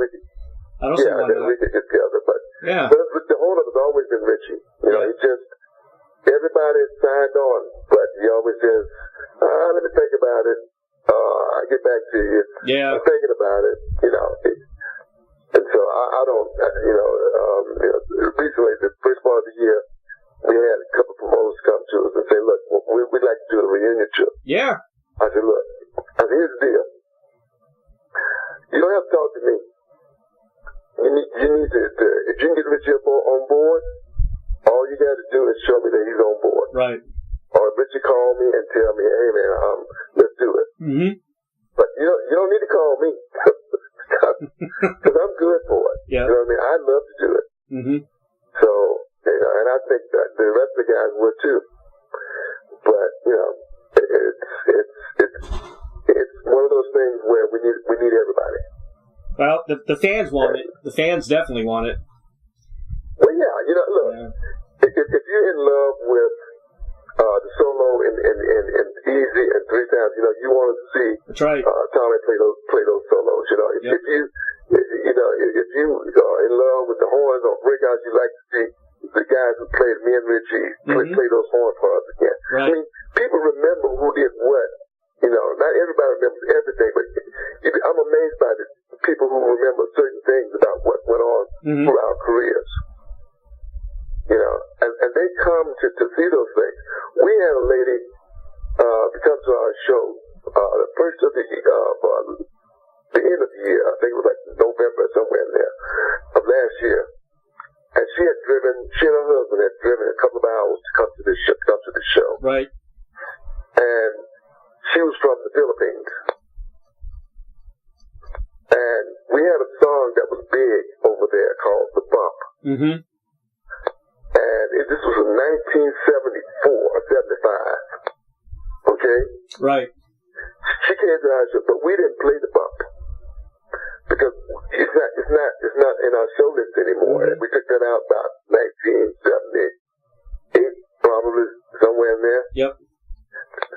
don't see why not. We could get together, but yeah. But the holdup has always been Richie. You know, he just everybody signed on, but he always says, "Let me think about it. I'll get back to you." Yeah. I'm thinking about it. You know, and so I don't. You know, recently the first part of the year, we had a couple of promoters come to us and say, "Look, we'd like to do a reunion trip." Yeah. I said, "Look, here's the deal. You don't have to talk to me. You need to if you can get Richie up on board, all you got to do is show me that he's on board. Right. Or if Richie call me and tell me, hey man, let's do it. Mm-hmm. But you don't need to call me because I'm good for it. Yeah. You know what I mean? I'd love to do it. Mm-hmm. So, you know, and I think that the rest of the guys would too. But you know, it's one of those things where we need everybody. Well, the fans want it. The fans definitely want it. Well, yeah, you know, look, if you're in love with the solo in Easy and Three Times, you know, you want to see That's right. Tommy play those solos. You know, if you are in love with the horns on breakouts, you like to see the guys who played me and Richie play those horn parts again. Right. I mean, people remember who did what. You know, not everybody remembers everything, but I'm amazed by the people who remember certain things about what went on through our careers. You know, and they come to see those things. We had a lady come to our show the first of the end of the year. I think it was like November, somewhere in there, of last year. And she and her husband had driven a couple of hours to come to the show. Right. And she was from the Philippines. And we had a song that was big over there called The Bump. Mm-hmm. And this was in 1974 or 75. Okay? Right. She came to our show, but we didn't play The Bump. Because it's not in our show list anymore. We took that out about 1978, probably somewhere in there. Yep.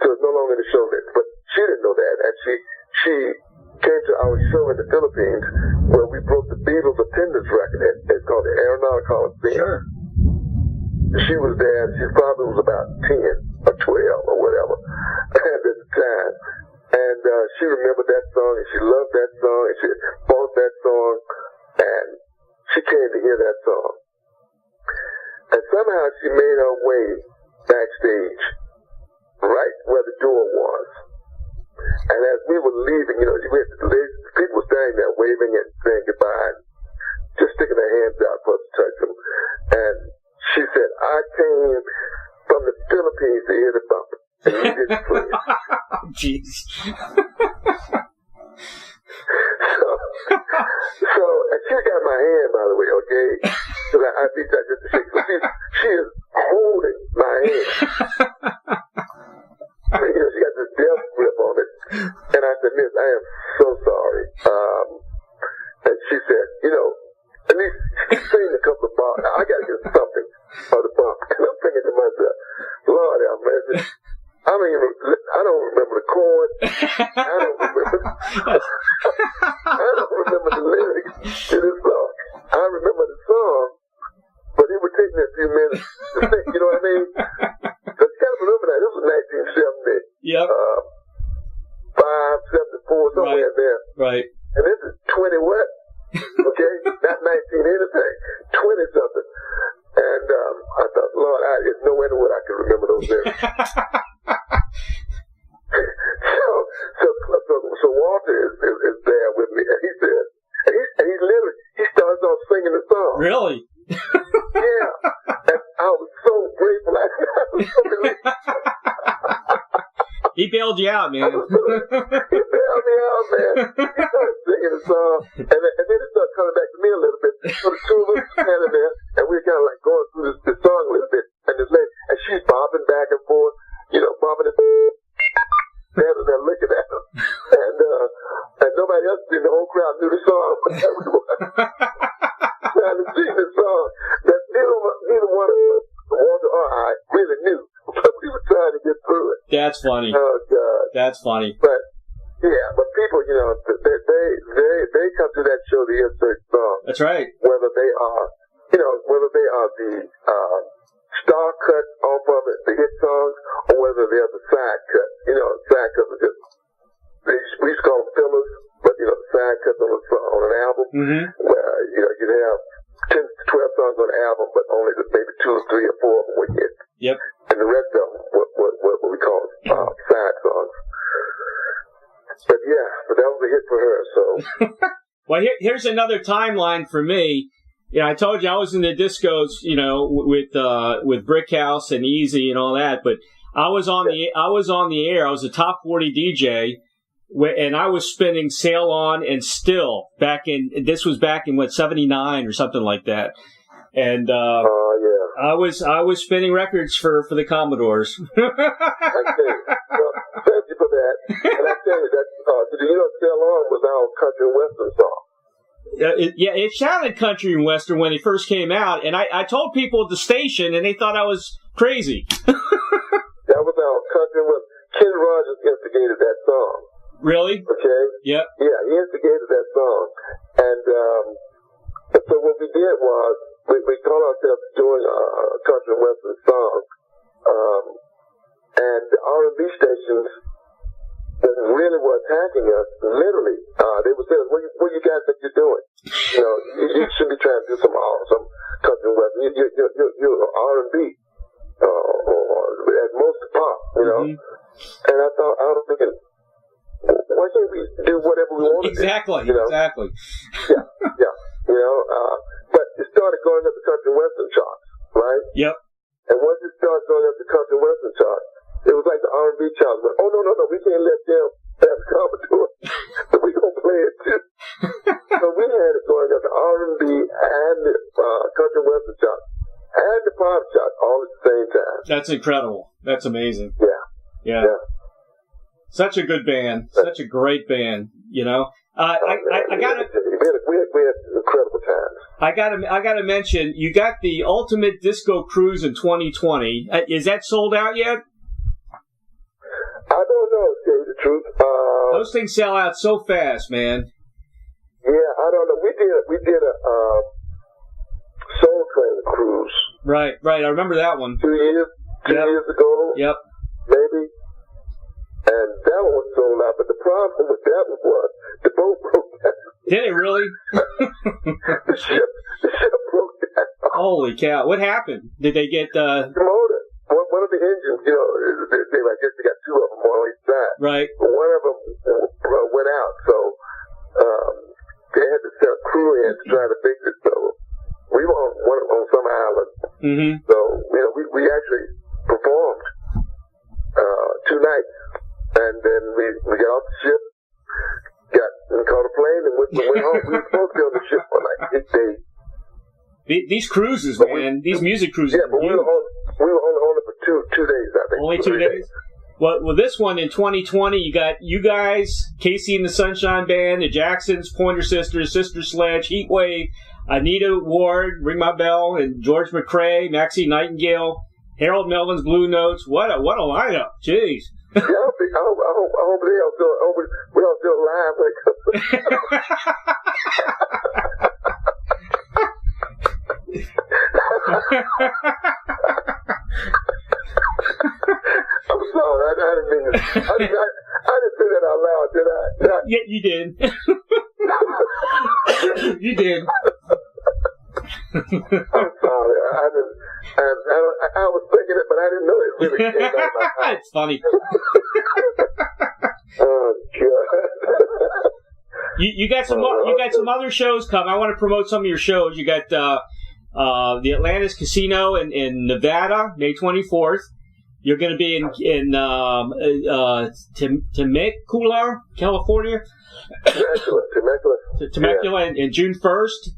So it's no longer in the show list. But she didn't know that. And she came to our show in the Philippines where we broke the Beatles attendance record. It's called the Aeronautical Coliseum. Sure. She was there, and she probably was about 10 or 12 or whatever. came to hear that song. And somehow she made her way backstage, right where the door was. And as we were leaving, you know, people were standing there waving and saying goodbye, and just sticking their hands out for us to touch them. And she said, I came from the Philippines to hear the bump. And you didn't play it. Jeez. So, and she got my hand, by the way, okay? Because I beat that just to shake. So she is holding my hand. You know, she got this death grip on it. And I said, Miss, I am so sorry. And she said, you know, at least sing a couple of bars. I got to get something of the bump. And I'm thinking to myself, Lord have mercy. I don't remember the chords. I don't remember the lyrics to this song. I remember the song, but it would take me a few minutes to think, you know what I mean? Because you got to remember that. This was 1970. Yep. 5, 74, somewhere in there. Right. And this is 20 what? Okay? Not 19 anything. 20 something. And I thought, Lord, there's no way in the world I can remember those lyrics. So Walter is there with me, and he said, and he literally, he starts off singing the song. Really? Yeah. And I was so grateful. I was so relieved. He bailed you out, man. He bailed me out, man. He started singing the song, and then it started coming back to me a little bit. So the two of us standing there, and we were kind of like going through this song a little bit, and this lady, and she's bobbing back and forth, you know, bobbing and they're looking at him. And nobody else in the whole crowd knew the song, but that was trying to sing the song that neither one of us, Walter or I, really knew. But we were trying to get through it. That's funny. Oh, God. That's funny. But, yeah, but people, you know, they come to that show to hear certain songs. That's right. Whether they are, you know, the star cut off of it, the hit songs, or whether they're the side cut. You know, side cuts are just, we used to call them fillers, but, you know, the side cuts on an album, where, you know, you'd have 10 to 12 songs on the album, but only maybe 2 or 3 or 4 of them were hit. Yep. And the rest of them what we call side songs. But yeah, but that was a hit for her, so. Well, here's another timeline for me. You know, I told you I was in the discos, you know, with Brick House and Easy and all that, but I was on the air. I was a top 40 DJ, and I was spinning Sail On and Still this was back in 79 or something like that. And yeah. I was spinning records for the Commodores. I tell you. Well, thank you for that. And I tell you that you know, Sail On was our country and western song. It sounded country and western when it first came out, and I told people at the station, and they thought I was crazy. That was our country and western. Ken Rogers instigated that song. Really? Okay. Yep. Yeah, he instigated that song, and so what we did was we called ourselves doing a country and western song, and the R&B stations that really were attacking us, literally, they would say, what you guys think you're doing? You know, you should be trying to do some country and western. You're R&B, at most pop, you know. And I was thinking, why can't we do whatever we want to do? Exactly, you know? Exactly. Yeah, you know, but it started going up the country and western charts, right? Yep. And once it started going up the country and western charts, it was like the R&B charts went, oh, no, we can't let them have the Commodore. So we gonna play it too. So we had it going up the R&B and the country and western charts and the pop charts all at the same time. That's incredible. That's amazing. Yeah. Such a good band. Such a great band. You know, I gotta. We had incredible times. I gotta mention, you got the Ultimate Disco Cruise in 2020. Is that sold out yet? I don't know, to tell you the truth. Those things sell out so fast, man. Yeah, I don't know. We did a Soul Train cruise. Right. I remember that one. 2 years ago. Yep. Maybe. And that one was sold out, but the problem with that one was the boat broke down. Did it really? The ship Holy cow! What happened? Did they get the motor? One of the engines, I guess they got two of them on each side. Right. But one of them went out, so they had to send a crew in to try to fix it. So we were on some island. Mm-hmm. So we actually performed 2 nights, and then we got off the ship, caught a plane, and went home. We were supposed to be on the ship for like 8 days. These cruises, man. These music cruises. Yeah, but we were only for two days, I think. Only 2 days? Well, this one in 2020, you got you guys, Casey and the Sunshine Band, the Jacksons, Pointer Sisters, Sister Sledge, Heatwave, Anita Ward, Ring My Bell, and George McRae, Maxie Nightingale, Harold Melvin's Blue Notes. What a lineup! Jeez. Yeah, I hope we all still live when it comes. I'm sorry, I didn't mean to. I didn't say that out loud, did I? Yeah, you did. You did. I'm sorry. I was thinking it, but I didn't know it really came out of my mouth. It's funny. Oh God. You got some other shows coming. I want to promote some of your shows. You got the Atlantis Casino in Nevada, May 24th. You're going to be in Temecula, California. Temecula, in June 1st.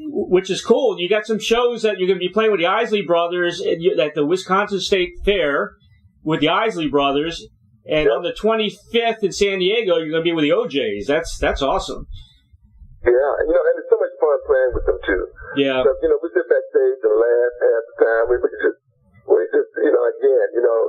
Which is cool. You got some shows that you're going to be playing with the Isley Brothers at the Wisconsin State Fair with the Isley Brothers. And on the 25th in San Diego, you're going to be with the OJs. That's awesome. Yeah, and it's so much fun playing with them too. Yeah. So, we sit backstage and laugh half the time. We just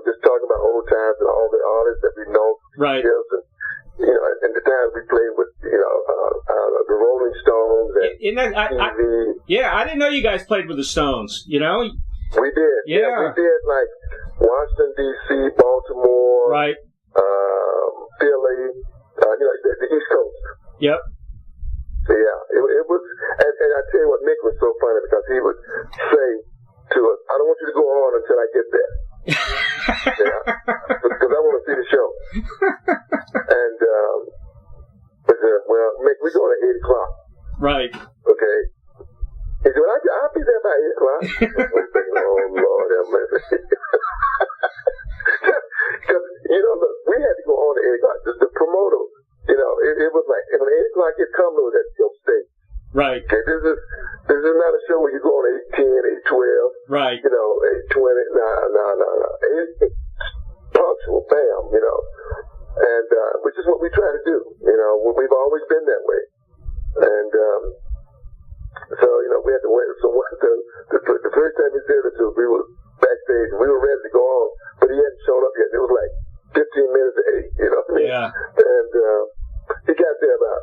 just talking about old times and all the artists that we know. Right. And the times we played with, the Rolling Stones and I didn't know you guys played with the Stones. We did. Yeah. We did like Washington D.C., Baltimore, right, Philly, the East Coast. Yep. So yeah, it was, and I tell you what, Mick was so funny because he would say to us, "I don't want you to go on until I get there." Because I want to see the show. And I said, "Well, Mick, we're going at 8:00. Right. Okay." He said, "Well, I'll be there by 8:00. I'm thinking, oh Lord, have mercy. Because look, we had to go on at 8:00. The promoter, it was like when 8:00 it come to that show state. Right. Okay, this is not a show where you go on 8:10, 8:12. Right. 8:20. No. It's punctual, bam. And which is what we try to do. We've always been that way. And so we had to wait. So the first time he said it to us, we were backstage and we were ready to go on, but he hadn't shown up yet. It was like 15 minutes to 8. Yeah. And he got there about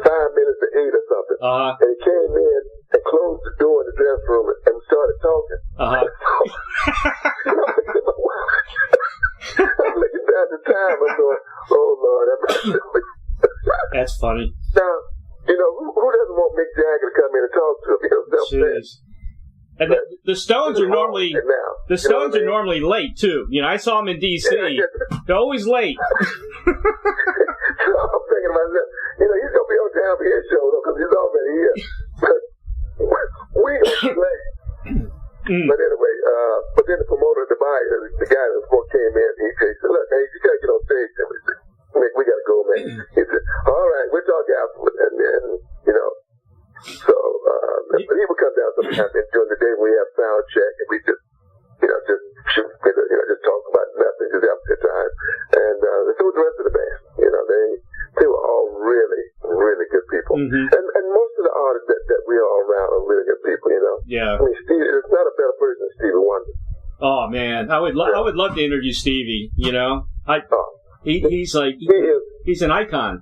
5 minutes to 8 or something. And he came in and closed the door in the dressing room and started talking. I'm looking down the time. I'm going, oh Lord. That's funny. Now, who doesn't want Mick Jagger to come in and talk to him? Jeez. And the Stones are normally normally late too. I saw them in D.C. They're always late. So I'm thinking to myself, he's gonna be on time for his show though, because he's already here. We gonna be late. But anyway, but then the promoter, the guy that came in, he said, "Look, man, you gotta get on stage." And we said, "Mick, we gotta go, man." He said, "All right, we'll talk afterwards." And then, so he would come down sometimes during the day when we have sound check, and we just shoot, just talk about nothing, just have a good time. And so was the rest of the band. They were all really, really good people. And most of the artists that we are around are really good people. Yeah. I mean, Stevie, there's not a better person than Stevie Wonder. Oh man, I would love to interview Stevie. He's an icon. Yeah, he's an icon.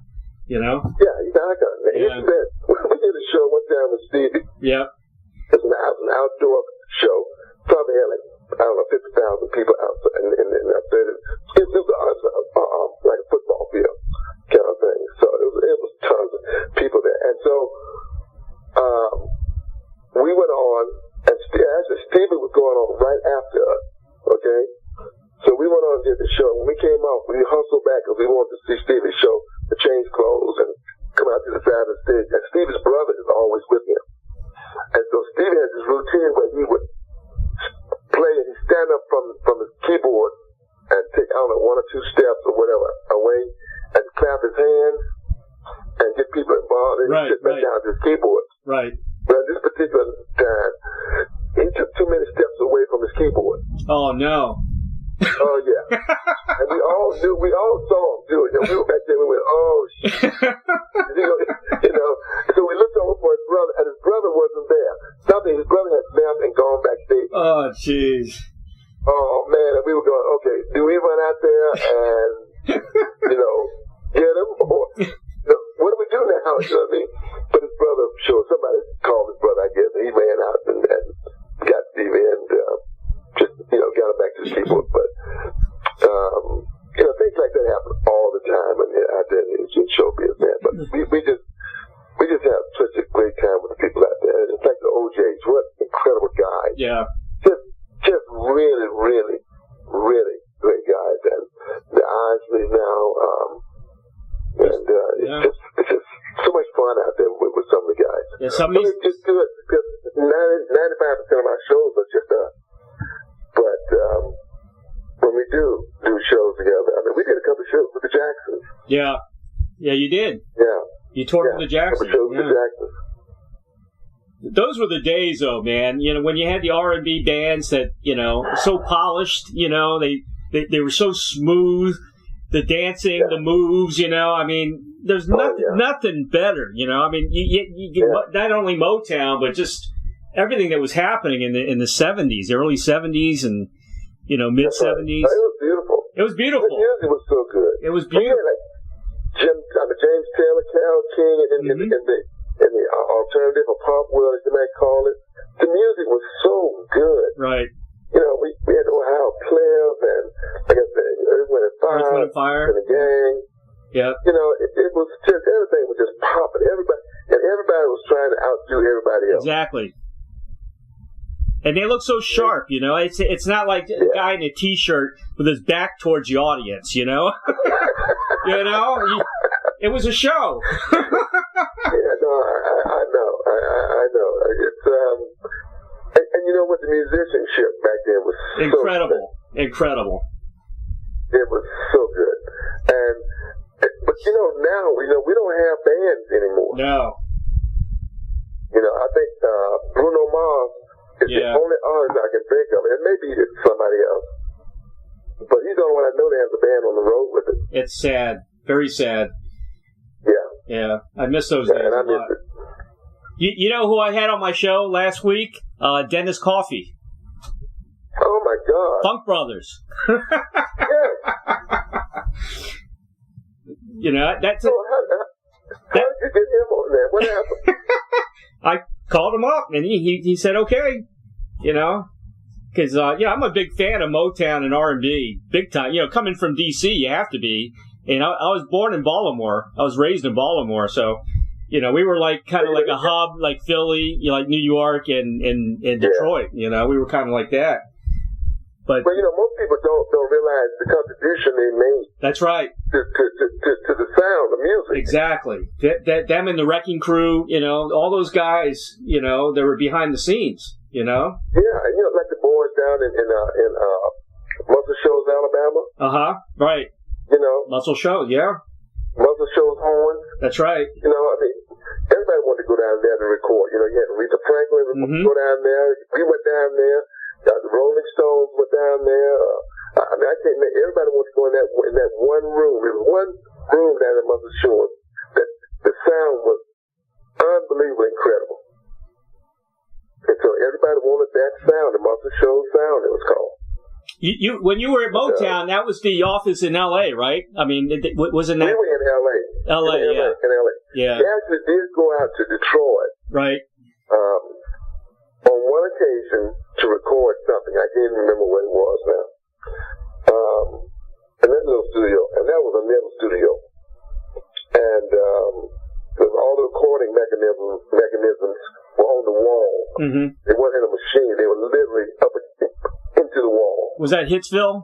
Yeah. We did a show one time with Stevie. Yeah. It was an outdoor show. Probably had like 50,000 people outside. And it was like a football field kind of thing. So it was tons of people there. And so Stevie was going on right after us, okay? So we went on and did the show. When we came off, we hustled back because we wanted to see Stevie's show, to change clothes and come out to the side of the stage. And Stevie's brother is always with him. And so Stevie had this routine where he would play and he'd stand up from his keyboard and take, I don't know, 1 or 2 steps or whatever away and clap his hands and get people involved and sit back down to his keyboard. Right. But at this particular time, he took too many steps away from his keyboard. Oh, no. Oh, yeah. And we all saw him do it. And we were back there, we went, oh, shit. You know, so we looked over for his brother, and his brother wasn't there. His brother had left and gone backstage. Oh, jeez. Oh, man. And we were going, okay, do we run out there and, you know, get him? Or, you know, what do we do now? You know what I mean? But his brother, sure, somebody called his brother, I guess, and he ran out and got Stevie and just, you know, got him back to his keyboard. But, you know, things like that happen all the time out there in show business. But we just have such a great time with the people out there. It's like the OJs. What incredible guys. Yeah. Just really, really, really great guys. And the Isleys now, it's just so much fun out there with some of the guys. Yeah, some of these... It's good because 95% of our shows are just us. But when we do shows together, I mean, we did a couple of shows with the Jacksons. Yeah. Yeah, you did. Yeah. You toured with the Jacksons. Shows with the Jacksons. Those were the days, though, man. You know, when you had the R&B bands that, you know, so polished, you know, they were so smooth, the dancing, the moves, you know. I mean, there's nothing better, you know. I mean, you get not only Motown, but just everything that was happening in the 70s, early 70s and, you know, mid 70s. It was beautiful. It was beautiful. The music was so good. It was beautiful. James Taylor, Carole King, in the alternative or pop world, as you might call it, the music was so good. Right. You know, we had Ohio Players and, like I said, Earth, Wind and Fire, and the Gang. Yeah. You know, it was just, everything was just popping. Everybody was trying to outdo everybody else. Exactly. And they look so sharp, you know. It's not like a guy in a T-shirt with his back towards the audience, you know. You know, it was a show. Yeah, no, I know. It's and you know what, the musicianship back then was incredible, so incredible. It was so good, but you know now we don't have bands anymore. No. You know, I think Bruno Mars is the only artist I can think of, and maybe it's somebody else. But he's the only one I know that has a band on the road with it. It's sad. Very sad. Yeah. Yeah. I miss those days a lot. You know who I had on my show last week? Dennis Coffey. Oh, my God. Funk Brothers. Yeah. You know, that's it. How did you get him on there? What happened? I called him up, and he said, okay. You know? Because, I'm a big fan of Motown and R&B, big time. You know, coming from D.C., you have to be. And I was born in Baltimore. I was raised in Baltimore. So, you know, we were like kind of like a hub, like Philly, you know, like New York and Detroit. You know, we were kind of like that. But you know, most people don't realize the contribution they made. That's right. To the sound, the music. Exactly. Them and the Wrecking Crew, you know, all those guys, you know, they were behind the scenes. You know. Yeah, you know, like the boys down in Muscle Shoals, Alabama. Right. You know, Muscle Shoals, yeah. Muscle Shoals horns. That's right. You know, I mean, everybody wanted to go down there to record. You know, you had Aretha Franklin go down there. We went down there. The Rolling Stones went down there. I mean, I can't make everybody wanted to go in that one room. There was one room down at Muscle Shoals that the sound was unbelievably incredible. And so everybody wanted that sound, the Muscle Shoals sound, it was called. You when you were at Motown, that was the office in L.A., right? I mean, wasn't that? We were in L.A. L.A., yeah. In L.A. Yeah. We actually did go out to Detroit. Right. On one occasion to record something. I can't even remember what it was now. In that little studio, and that was a metal studio. And with all the recording mechanisms were on the wall. Mm-hmm. They weren't in a machine. They were literally up into the wall. Was that Hitsville?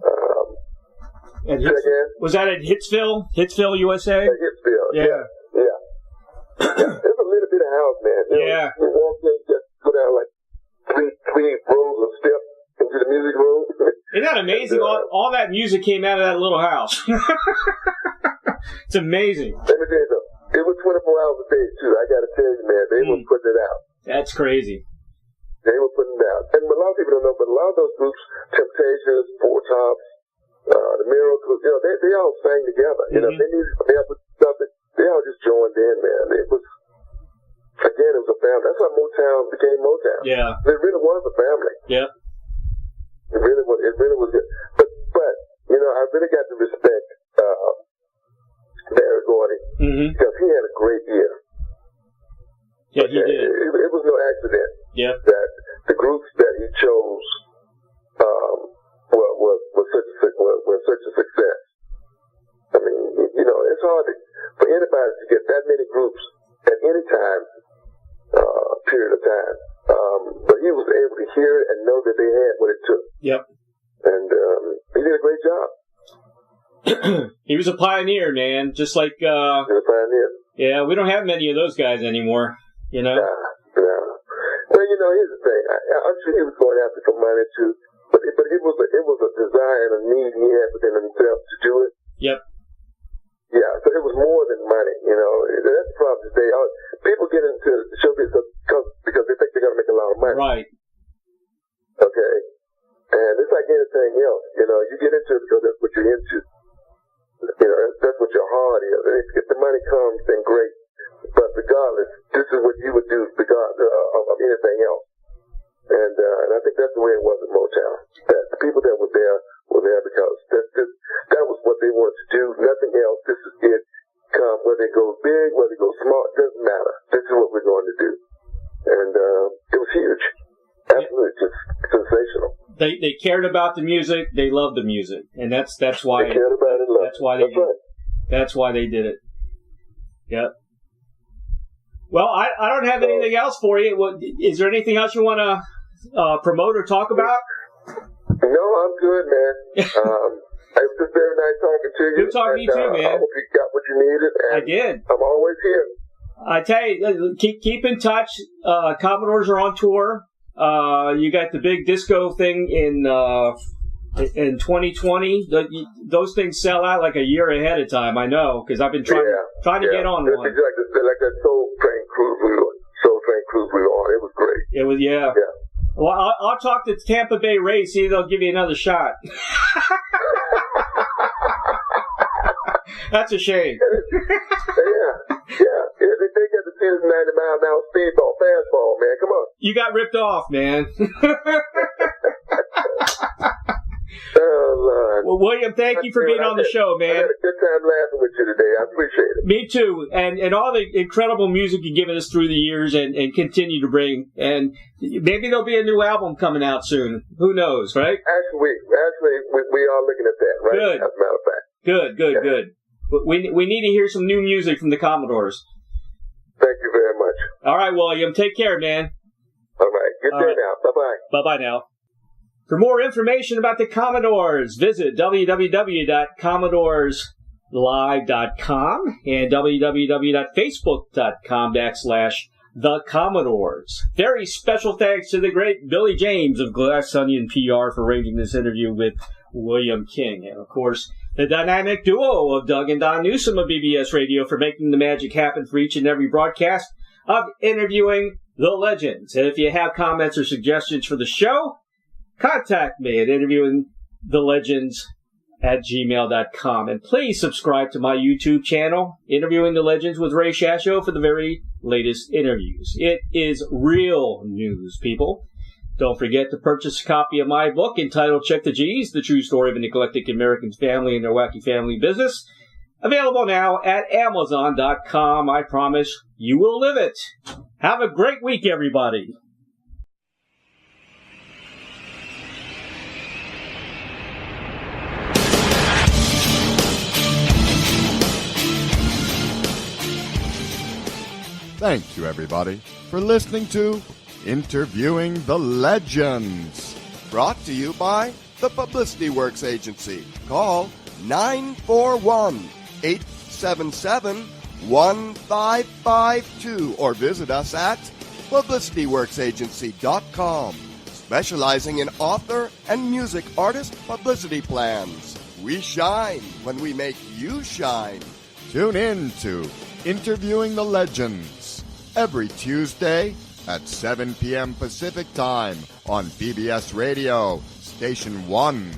Was that at Hitsville? Hitsville, USA? Hitsville. Yeah. It's a little bit of house, man. You walk in, just go down like three rows of steps into the music room. Isn't that amazing? All that music came out of that little house. It's amazing. Let me tell you something. It was 24 hours a day, too. I got to tell you, man. They were putting it out. That's crazy. They were putting it out. And a lot of people don't know, but a lot of those groups, Temptations, Four Tops, the Miracles, they all sang together. You know, they needed help with something. They all just joined in, man. It was a family. That's how Motown became Motown. Yeah. It really was a family. Yeah. It really was good. But I really got to respect Barry Gordy because he had a great year. Yeah, he did. It was no accident. Yeah. That the groups that he chose were such a success. I mean, it's hard for anybody to get that many groups at any time, period of time. But he was able to hear it and know that they had what it took. Yep. And he did a great job. He was a pioneer, man. Just like he was a pioneer. Yeah, we don't have many of those guys anymore. Nah. Well, here's the thing. I'm sure he was going after for money too, but it was a desire and a need he had within himself to do it. Yep. Yeah, so it was more than money. That's the problem today. People get into show business because they think they're going to make a lot of money. Right. Okay. And it's like anything else. You get into it because that's what you're into. That's what your heart is. If the money comes, then great. But regardless, this is what you would do regardless of anything else. And I think that's the way it was at Motown. That the people that were there because that was what they wanted to do. Nothing else. This is it. Come whether it goes big, whether it goes small, it doesn't matter. This is what we're going to do. And it was huge. Absolutely, just sensational. They cared about the music. They loved the music, and that's why they cared about it. That's why they did it. That's why they did it. Yep. Well, I don't have anything else for you. Is there anything else you want to promote or talk about? No, I'm good, man. It was just very nice talking to you. Good talking to you too, man. I hope you got what you needed. And I did. I'm always here. I tell you, keep in touch. Commodores are on tour. You got the big disco thing in 2020. Those things sell out like a year ahead of time. I know because I've been trying to get on one. Like that Soul Train cruise we were on. It was great. It was yeah. Well, I'll talk to Tampa Bay Rays. See if they'll give you another shot. That's a shame. Yeah. They got the 10 to 90 mile an hour speedball, fastball, man. Come on. You got ripped off, man. Oh, Lord. Well, William, thank you for being on the show, man. I had a good time laughing with you today. I appreciate it. Me too. And all the incredible music you've given us through the years and continue to bring. And maybe there'll be a new album coming out soon. Who knows, right? Actually, we are looking at that, right? Good. As a matter of fact. Good. We need to hear some new music from the Commodores. Thank you very much. All right, William. Take care, man. All right. Good day now. Bye-bye. Bye-bye now. For more information about the Commodores, visit www.commodoreslive.com and www.facebook.com/The Commodores. Very special thanks to the great Billy James of Glass Onion PR for arranging this interview with William King. And, of course, the dynamic duo of Doug and Don Newsom of BBS Radio for making the magic happen for each and every broadcast of interviewing the legends. And if you have comments or suggestions for the show, contact me at interviewingthelegends@gmail.com. And please subscribe to my YouTube channel, Interviewing the Legends with Ray Shasho, for the very latest interviews. It is real news, people. Don't forget to purchase a copy of my book entitled Check the G's, The True Story of an Eclectic American Family and Their Wacky Family Business. Available now at Amazon.com. I promise you will live it. Have a great week, everybody. Thank you, everybody, for listening to Interviewing the Legends, brought to you by the Publicity Works Agency. Call 941-877-1552 or visit us at publicityworksagency.com, specializing in author and music artist publicity plans. We shine when we make you shine. Tune in to Interviewing the Legends every Tuesday at 7 p.m. Pacific Time on PBS Radio, Station 1.